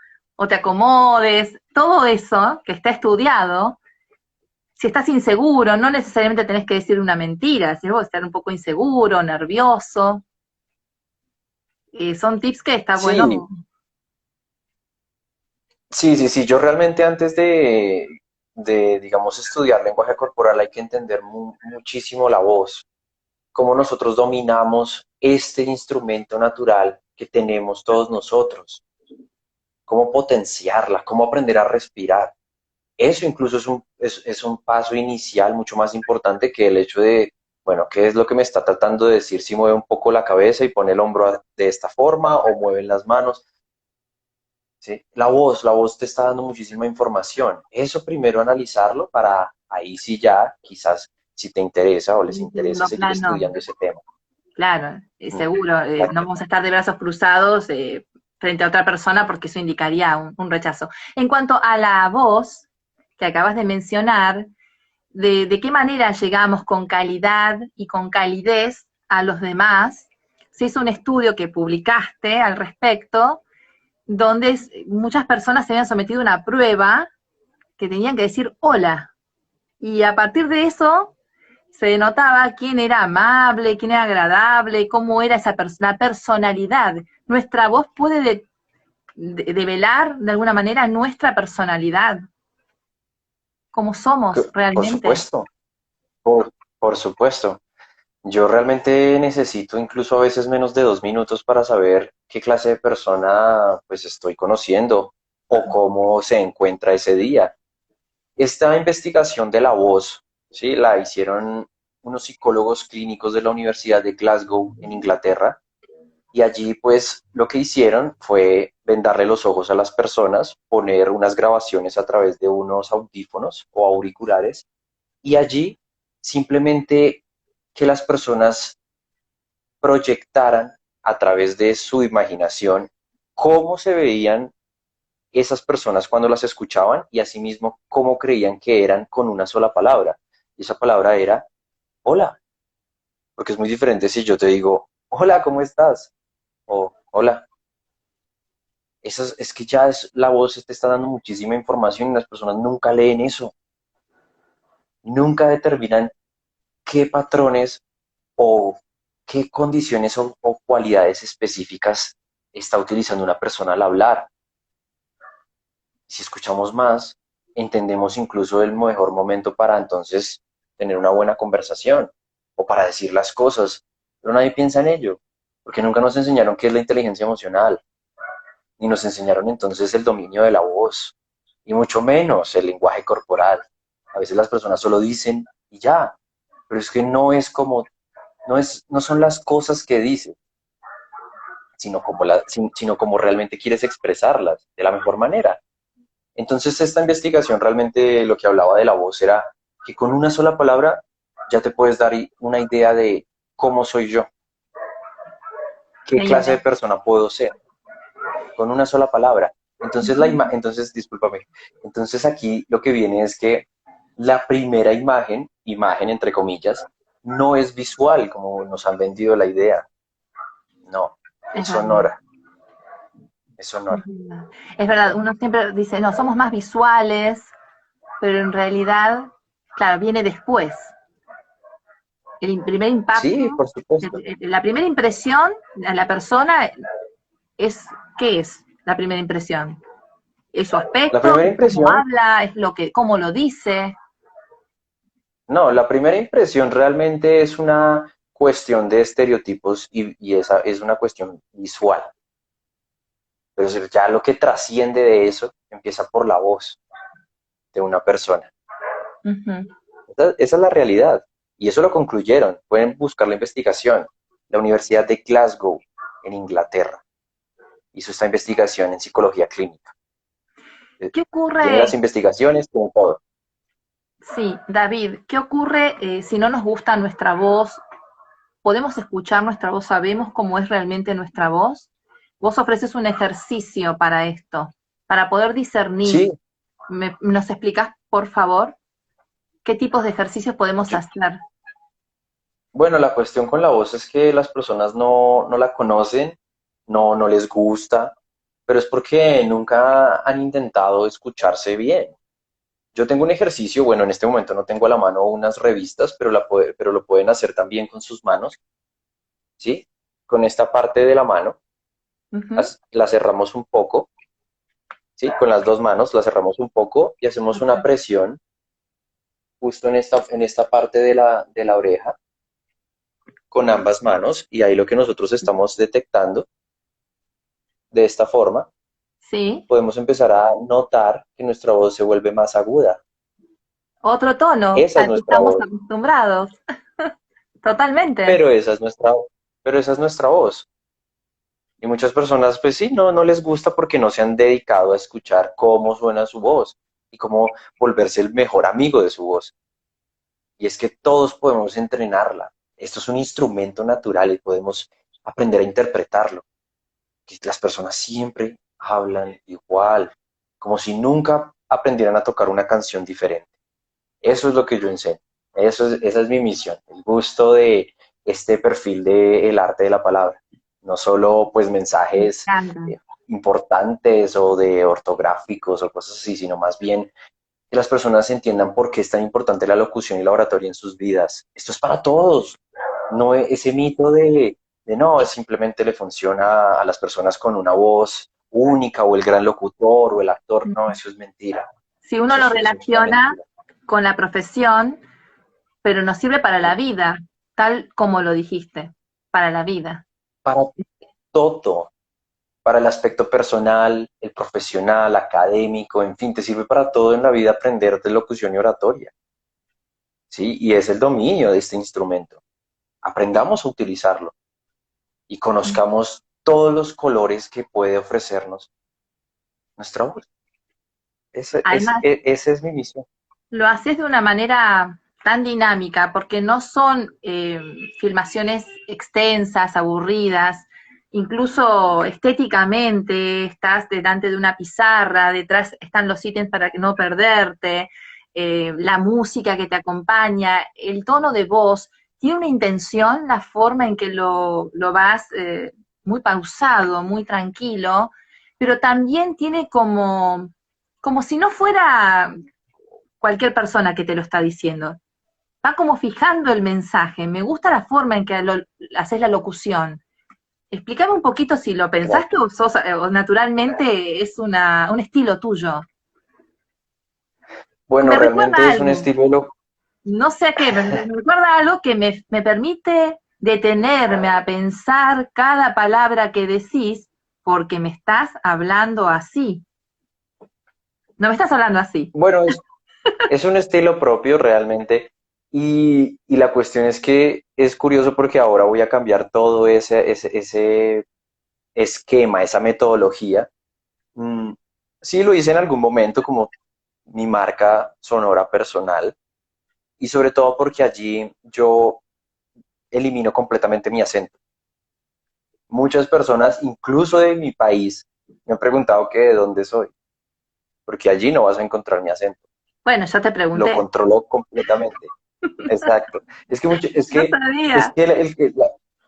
te acomodes, todo eso que está estudiado, si estás inseguro, no necesariamente tenés que decir una mentira, si vos estar un poco inseguro, nervioso, son tips que está Sí, bueno. sí, sí, sí. Yo realmente antes digamos, estudiar lenguaje corporal hay que entender muchísimo la voz, cómo nosotros dominamos este instrumento natural que tenemos todos nosotros, cómo potenciarla, cómo aprender a respirar. Eso incluso es un paso inicial mucho más importante que el hecho de, bueno, ¿qué es lo que me está tratando de decir? Si mueve un poco la cabeza y pone el hombro de esta forma o mueven las manos. ¿Sí? La voz te está dando muchísima información. Eso primero analizarlo para ahí sí ya, quizás si te interesa o les En interesa segundo seguir plano, estudiando ese tema. claro, Mm, seguro, no exacto. vamos a estar de brazos cruzados frente a otra persona porque eso indicaría un rechazo. En cuanto a la voz que acabas de mencionar, de qué manera llegamos con calidad y con calidez a los demás, se hizo un estudio que publicaste al respecto, donde muchas personas se habían sometido a una prueba que tenían que decir hola. Y a partir de eso se notaba quién era amable, quién era agradable, cómo era la personalidad. Nuestra voz puede develar de alguna manera nuestra personalidad, cómo somos Por realmente. supuesto, por supuesto. Yo realmente necesito incluso a veces menos de 2 minutos para saber qué clase de persona pues estoy conociendo o cómo se encuentra ese día. Esta investigación de la voz, ¿sí? La hicieron unos psicólogos clínicos de la Universidad de Glasgow en Inglaterra y allí pues lo que hicieron fue vendarle los ojos a las personas, poner unas grabaciones a través de unos audífonos o auriculares y allí simplemente que las personas proyectaran a través de su imaginación cómo se veían esas personas cuando las escuchaban y asimismo cómo creían que eran con una sola palabra. Y esa palabra era hola, porque es muy diferente si yo te digo, hola, ¿cómo estás? O hola. Es que ya la voz te está dando muchísima información y las personas nunca leen eso, nunca determinan qué patrones o qué condiciones o cualidades específicas está utilizando una persona al hablar. Si escuchamos más, entendemos incluso el mejor momento para entonces tener una buena conversación o para decir las cosas, pero nadie piensa en ello, porque nunca nos enseñaron qué es la inteligencia emocional, ni nos enseñaron entonces el dominio de la voz, y mucho menos el lenguaje corporal. A veces las personas solo dicen y ya, pero es que no es como, no son las cosas que dices, sino como realmente quieres expresarlas de la mejor manera. Entonces, esta investigación realmente lo que hablaba de la voz era que con una sola palabra ya te puedes dar una idea de cómo soy yo, qué clase de Genial. persona puedo ser, con una sola palabra. Entonces, entonces, discúlpame, entonces aquí lo que viene es que la primera imagen entre comillas, no es visual como nos han vendido la idea, no, es Es verdad. sonora, es sonora. Es verdad, uno siempre dice, no, somos más visuales, pero en realidad, claro, viene después. El primer Sí, impacto, por supuesto. la primera impresión a la persona es, ¿qué es la primera impresión? ¿Es su La aspecto? primera ¿Es cómo impresión habla? ¿Es cómo lo dice? No, la primera impresión realmente es una cuestión de estereotipos y esa es una cuestión visual. Pero ya lo que trasciende de eso empieza por la voz de una persona. Ujú. Esa es la realidad. Y eso lo concluyeron. Pueden buscar la investigación. La Universidad de Glasgow, en Inglaterra, hizo esta investigación en psicología clínica. ¿Qué Tiene ocurre? las investigaciones, tiene todo. Sí, David, ¿qué ocurre si no nos gusta nuestra voz? ¿Podemos escuchar nuestra voz? ¿Sabemos cómo es realmente nuestra voz? Vos ofreces un ejercicio para esto, para poder discernir. Sí, ¿Nos explicás, por favor, qué tipos de ejercicios podemos yo- hacer? bueno, la cuestión con la voz es que las personas no la conocen, no les gusta, pero es porque nunca han intentado escucharse bien. Yo tengo un ejercicio, bueno, en este momento no tengo a la mano unas revistas, pero, pero lo pueden hacer también con sus manos, ¿sí? Con esta parte de la mano, Ujú. la cerramos un poco, ¿sí? Con las dos manos la cerramos un poco y hacemos una presión justo en esta parte de la oreja con ambas manos y ahí lo que nosotros estamos detectando de esta forma, Sí, podemos empezar a notar que nuestra voz se vuelve más aguda. otro tono Esa es al que nuestra estamos voz, acostumbrados, totalmente. pero esa es pero esa es nuestra voz. Y muchas personas, pues sí, no les gusta porque no se han dedicado a escuchar cómo suena su voz y cómo volverse el mejor amigo de su voz. Y es que todos podemos entrenarla. Esto es un instrumento natural y podemos aprender a interpretarlo. Que las personas siempre hablan igual, como si nunca aprendieran a tocar una canción diferente. Eso es lo que yo enseño. Esa es mi misión, el gusto de este perfil del arte de la palabra. No solo pues Me mensajes encanta. importantes o de ortográficos o cosas así, sino más bien que las personas entiendan por qué es tan importante la locución y la oratoria en sus vidas. Esto es para todos. No ese mito de no, simplemente le funciona a las personas con una voz única o el gran locutor o el actor. No, eso es mentira. Si uno lo Eso es una relaciona mentira. con la profesión, pero nos sirve para la vida, tal como lo dijiste, para la vida. Para todo, para el aspecto personal, el profesional, académico, en fin, te sirve para todo en la vida aprender de locución y oratoria, ¿sí? Y es el dominio de este instrumento. Aprendamos a utilizarlo y conozcamos todos los colores que puede ofrecernos nuestra voz. Además, Esa es mi misión. lo haces de una manera tan dinámica, porque no son filmaciones extensas, aburridas, incluso estéticamente estás delante de una pizarra, detrás están los ítems para no perderte, la música que te acompaña, el tono de voz, tiene una intención, la forma en que lo vas muy pausado, muy tranquilo, pero también tiene como si no fuera cualquier persona que te lo está diciendo. Va como fijando el mensaje. Me gusta la forma en que haces la locución. Explícame un poquito si lo pensaste Gracias. o naturalmente es un estilo tuyo. Bueno, Me recuerda realmente es un algo, estilo de lo... no sé a qué, me recuerda algo que me permite detenerme a pensar cada palabra que decís porque me estás hablando así. No me estás hablando así. Bueno, es un estilo propio realmente y la cuestión es que es curioso porque ahora voy a cambiar todo ese esquema, esa metodología. Mm, sí lo hice en algún momento como mi marca sonora personal y sobre todo porque allí yo elimino completamente mi acento. Muchas personas, incluso de mi país, me han preguntado que de dónde soy, porque allí no vas a encontrar mi acento. Bueno, ya te Lo pregunté. controlo completamente. Exacto. Es que, No sabía.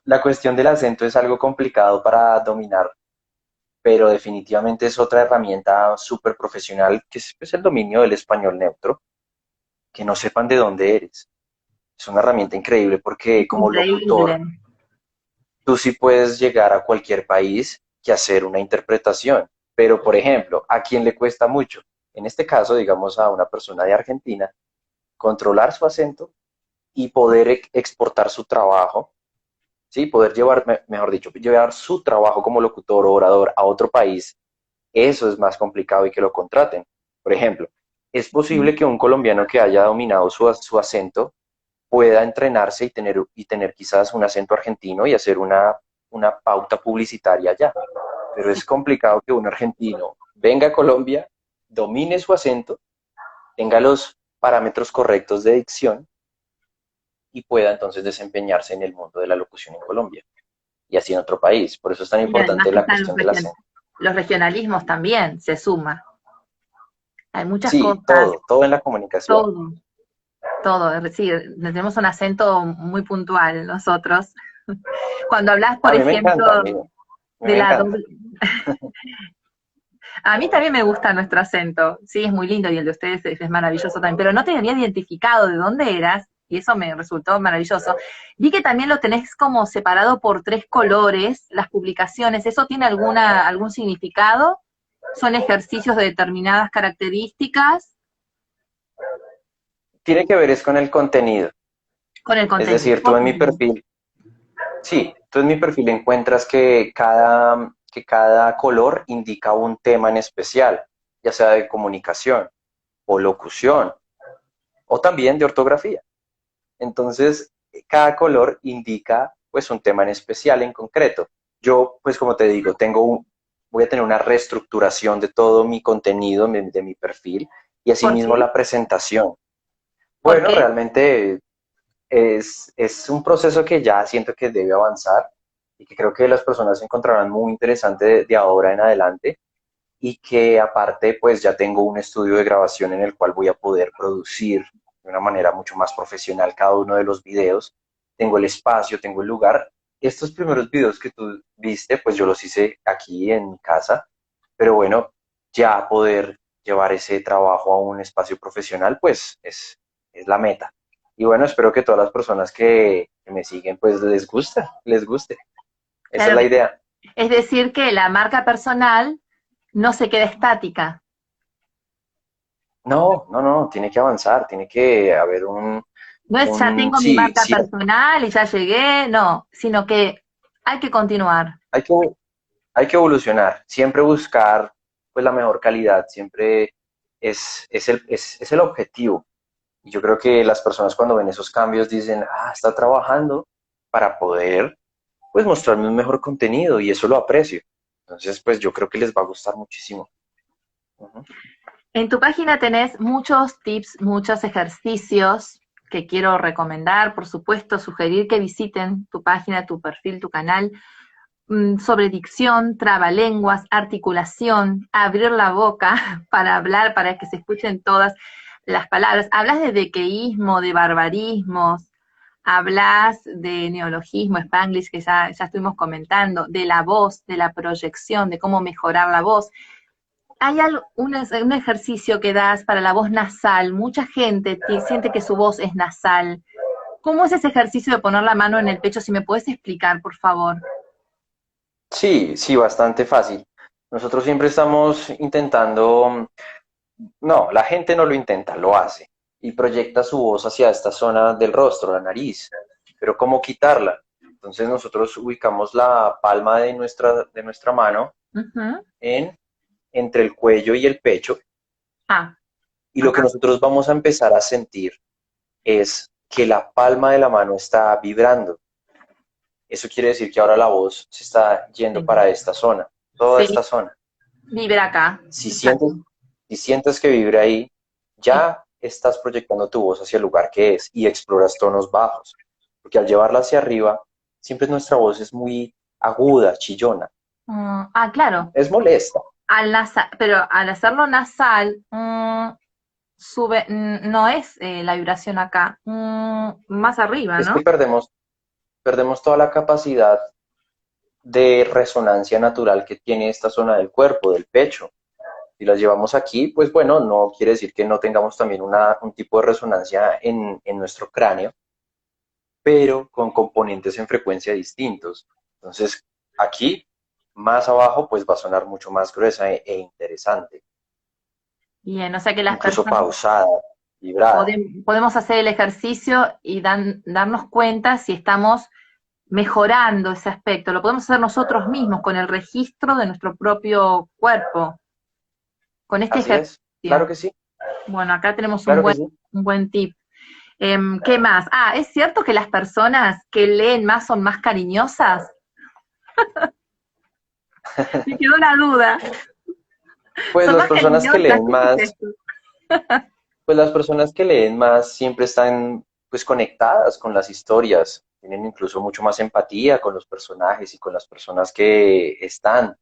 la cuestión del acento es algo complicado para dominar, pero definitivamente es otra herramienta súper profesional que es el dominio del español neutro, que no sepan de dónde eres. Es una herramienta increíble porque Es como increíble. locutor, tú sí puedes llegar a cualquier país y hacer una interpretación. Pero, por ejemplo, ¿a quién le cuesta mucho? En este caso, digamos a una persona de Argentina, controlar su acento y poder exportar su trabajo, ¿sí? Poder llevar, mejor dicho, llevar su trabajo como locutor o orador a otro país, eso es más complicado y que lo contraten. Por ejemplo, es posible que un colombiano que haya dominado su acento pueda entrenarse y tener quizás un acento argentino y hacer una pauta publicitaria allá. Pero Sí. es complicado que un argentino venga a Colombia, domine su acento, tenga los parámetros correctos de dicción y pueda entonces desempeñarse en el mundo de la locución en Colombia y así en otro país. Por eso es tan Y además importante que la están cuestión del acento. los regionalismos también, se suma. Hay muchas Sí, cosas, todo en la comunicación. todo, todo. Sí, tenemos un acento muy puntual nosotros. Cuando hablas, por A mí me ejemplo, encanta, a mí de me la encanta. doble, A mí también me gusta nuestro acento. Sí, es muy lindo y el de ustedes es maravilloso también, pero no te había identificado de dónde eras y eso me resultó maravilloso. Vi que también lo tenés como separado por 3 colores, las publicaciones. ¿Eso tiene algún significado? ¿Son ejercicios de determinadas características Tiene que ver es con el contenido. con el Es contenido? decir, tú en mi perfil, sí, tú en mi perfil encuentras que cada color indica un tema en especial, ya sea de comunicación o locución o también de ortografía. Entonces, cada color indica pues un tema en especial en concreto. Yo, pues como te digo, voy a tener una reestructuración de todo mi contenido, de mi perfil y ¿Por asimismo qué? la presentación. ¿Por Bueno, qué? realmente es un proceso que ya siento que debe avanzar y que creo que las personas encontrarán muy interesante de ahora en adelante y que aparte pues ya tengo un estudio de grabación en el cual voy a poder producir de una manera mucho más profesional cada uno de los videos. Tengo el espacio, tengo el lugar. Estos primeros videos que tú viste, pues yo los hice aquí en mi casa, pero bueno, ya poder llevar ese trabajo a un espacio profesional, pues es la meta. Y bueno, espero que todas las personas que me siguen, pues les guste. Esa es Claro la que sí. idea. Es decir, que la marca personal no se queda estática. No, no, no, tiene que avanzar, tiene que haber No es ya tengo mi sí, marca sí, personal y ya llegué, no, sino que hay que continuar. hay que, hay que evolucionar, siempre buscar pues la mejor calidad, siempre es el objetivo. Y yo creo que las personas cuando ven esos cambios dicen, está trabajando para poder pues mostrarme un mejor contenido y eso lo aprecio. Entonces, pues yo creo que les va a gustar muchísimo. Ujú. En tu página tenés muchos tips, muchos ejercicios que quiero recomendar, por supuesto, sugerir que visiten tu página, tu perfil, tu canal, sobre dicción, trabalenguas, articulación, abrir la boca para hablar, para que se escuchen todas las palabras. Hablas de dequeísmo, de barbarismos, hablas de neologismo, spanglish, que ya estuvimos comentando, de la voz, de la proyección, de cómo mejorar la voz. Hay un ejercicio que das para la voz nasal. Mucha gente siente que su voz es nasal. ¿Cómo es ese ejercicio de poner la mano en el pecho? Si me puedes explicar, por favor. Sí, sí, bastante fácil. Nosotros siempre estamos intentando. No, la gente no lo intenta, lo hace y proyecta su voz hacia esta zona del rostro, la nariz. Pero ¿cómo quitarla? Entonces nosotros ubicamos la palma de nuestra mano Ujú. en, entre el cuello y el pecho Ah, y lo que acá. nosotros vamos a empezar a sentir es que la palma de la mano está vibrando. Eso quiere decir que ahora la voz se está yendo Sí. para esta zona, toda Sí, esta zona. vibra acá. Si sientes, Exacto. si sientes que vibra ahí, ya estás proyectando tu voz hacia el lugar que es y exploras tonos bajos. Porque al llevarla hacia arriba, siempre nuestra voz es muy aguda, chillona. Claro. Es molesta. Pero al hacerlo nasal, sube, no es la vibración acá, más arriba, Es que ¿no? perdemos toda la capacidad de resonancia natural que tiene esta zona del cuerpo, del pecho. Si las llevamos aquí, pues bueno, no quiere decir que no tengamos también un tipo de resonancia en nuestro cráneo, pero con componentes en frecuencia distintos. Entonces, aquí, más abajo, pues va a sonar mucho más gruesa e interesante, Bien, o sea que las incluso personas pausada, vibrada. podemos hacer el ejercicio y darnos cuenta si estamos mejorando ese aspecto. Lo podemos hacer nosotros mismos con el registro de nuestro propio cuerpo, con este Así es, claro ejercicio. que sí, Bueno, acá tenemos claro que sí. un buen tip. ¿Qué más? ¿Es cierto que las personas que leen más son más cariñosas? Me quedó la duda. Pues ¿Son las más personas que cariñosas? leen ¿Qué es más, esto? pues las personas que leen más siempre están pues conectadas con las historias, tienen incluso mucho más empatía con los personajes y con las personas que están.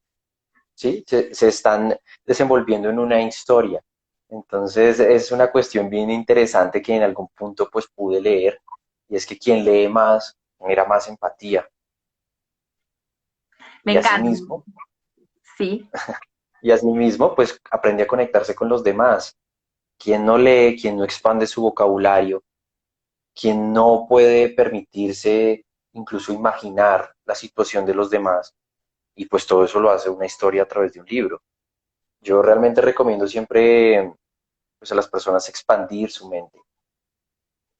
¿Sí? Se están desenvolviendo en una historia. Entonces es una cuestión bien interesante que en algún punto pues pude leer y es que quien lee más genera más empatía Me y encanta. asimismo, Sí. Y asimismo, pues aprende a conectarse con los demás. Quien no lee, quien no expande su vocabulario, quien no puede permitirse incluso imaginar la situación de los demás, y pues todo eso lo hace una historia a través de un libro. Yo realmente recomiendo siempre pues, a las personas expandir su mente.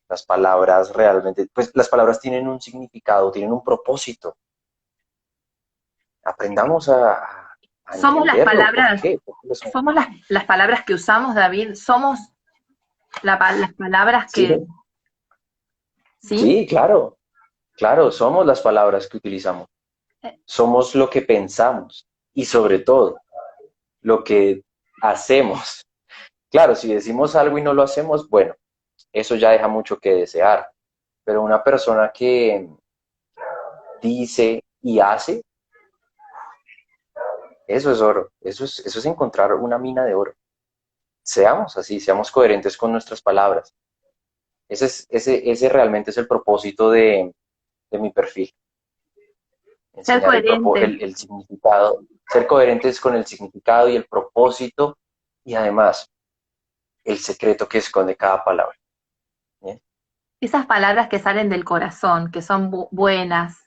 Las palabras realmente, pues las palabras tienen un significado, tienen un propósito. Aprendamos a Somos las entenderlo. ¿Por palabras, qué? ¿Por qué lo son? somos las palabras que usamos, David, somos las palabras Sí, que, ¿sí? sí, claro, claro, somos las palabras que utilizamos. Somos lo que pensamos y sobre todo lo que hacemos. Claro, si decimos algo y no lo hacemos, bueno, eso ya deja mucho que desear. Pero una persona que dice y hace, eso es oro. Eso es encontrar una mina de oro. Seamos así, seamos coherentes con nuestras palabras. Ese realmente es el propósito de mi perfil. Ser Enseñar coherente. el significado, ser coherentes con el significado y el propósito y además el secreto que esconde cada palabra. ¿Bien? Esas palabras que salen del corazón, que son buenas,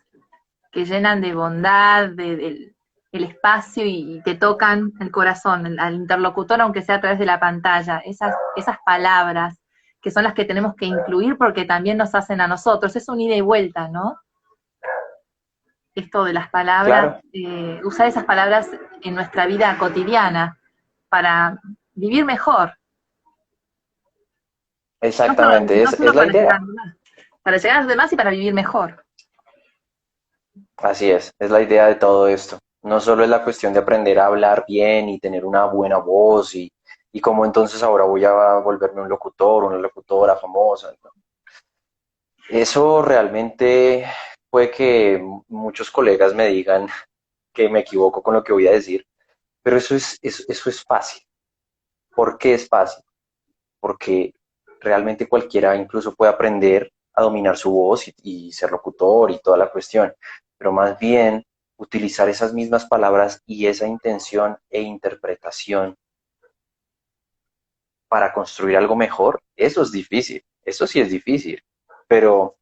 que llenan de bondad, el espacio y te tocan el corazón, al interlocutor, aunque sea a través de la pantalla. Esas palabras que son las que tenemos que incluir porque también nos hacen a nosotros. Es un ida y vuelta, ¿no? Esto de las palabras, Claro, usar esas palabras en nuestra vida cotidiana para vivir mejor. No solo, exactamente, no es solo la para llegar a idea. los demás, para llegar a los demás y para vivir mejor. Así es la idea de todo esto. No solo es la cuestión de aprender a hablar bien y tener una buena voz y como entonces ahora voy a volverme un locutor, una locutora famosa, ¿no? Eso realmente puede que muchos colegas me digan que me equivoco con lo que voy a decir, pero eso es fácil. ¿Por qué es fácil? Porque realmente cualquiera incluso puede aprender a dominar su voz y ser locutor y toda la cuestión, pero más bien utilizar esas mismas palabras y esa intención e interpretación para construir algo mejor, eso es difícil, eso sí es difícil, pero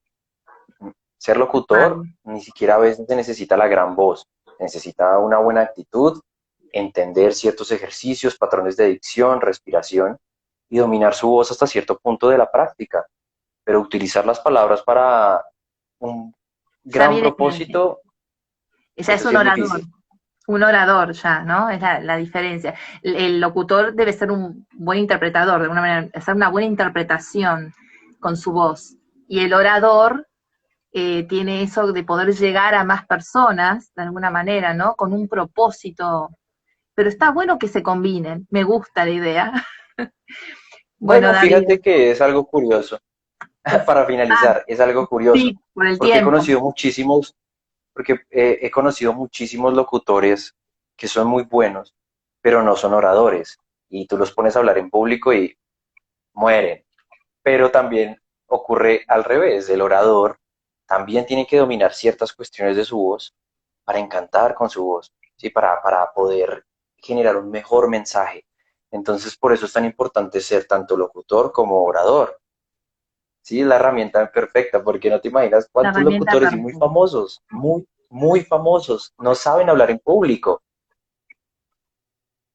ser locutor ni siquiera a veces se necesita la gran voz, se necesita una buena actitud, entender ciertos ejercicios, patrones de dicción, respiración y dominar su voz hasta cierto punto de la práctica, pero utilizar las palabras para un Ya gran viene, propósito, ya es eso sí es difícil. un orador ya, ¿no? Es la diferencia. El locutor debe ser un buen interpretador, de alguna manera, hacer una buena interpretación con su voz. Y el orador tiene eso de poder llegar a más personas, de alguna manera, ¿no? Con un propósito. Pero está bueno que se combinen, me gusta la idea. Bueno, Bueno, David, fíjate que es algo curioso, es, para ah, finalizar, es algo curioso, sí, por el porque tiempo. he conocido muchísimos locutores que son muy buenos, pero no son oradores, y tú los pones a hablar en público y mueren. Pero también ocurre al revés, el orador también tiene que dominar ciertas cuestiones de su voz para encantar con su voz, ¿sí? Para poder generar un mejor mensaje. Entonces, por eso es tan importante ser tanto locutor como orador. Sí, es la herramienta perfecta, porque no te imaginas La cuántos herramienta locutores y muy perfecta. famosos, muy famosos, no saben hablar en público.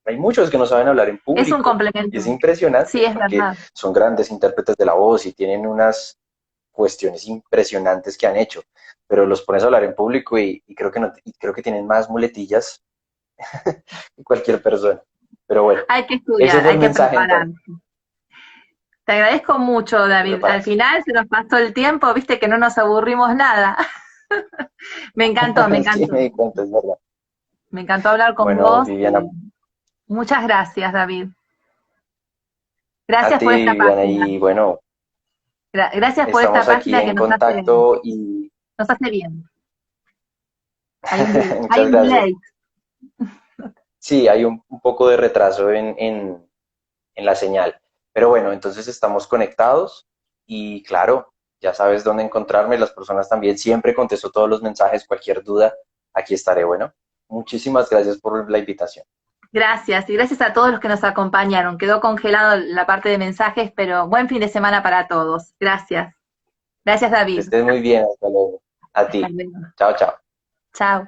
Hay muchos que no saben hablar en Es un público. Y es complemento. Sí, impresionante es porque verdad. son grandes intérpretes de la voz y tienen unas cuestiones impresionantes que han hecho, pero los pones a hablar en público y creo que no, y creo que tienen más muletillas que cualquier persona. Pero bueno, Hay que ese estudiar, fue hay el que mensaje entonces. prepararse. Te agradezco mucho, Hay que David. Al prepararse. final se nos pasó el tiempo, viste que no nos aburrimos nada. Me encantó, me Sí, encantó. me di cuenta, es verdad. Me encantó hablar con Bueno, vos. Viviana, Muchas gracias, David. a Gracias ti, por esta Viviana, página. y bueno, Gracias por esta estamos aquí página que en contacto y nos hace bien. Hay muchas un gracias. delay. Sí, hay un poco de retraso en la señal, pero bueno, entonces estamos conectados y claro, ya sabes dónde encontrarme, las personas también, siempre contesto todos los mensajes, cualquier duda, aquí estaré. Bueno, muchísimas gracias por la invitación. Gracias, y gracias a todos los que nos acompañaron. Quedó congelado la parte de mensajes, pero buen fin de semana para todos. Gracias. Gracias, Que David. estés muy bien, hasta luego. A Hasta ti. luego. Chao, chao. Chao.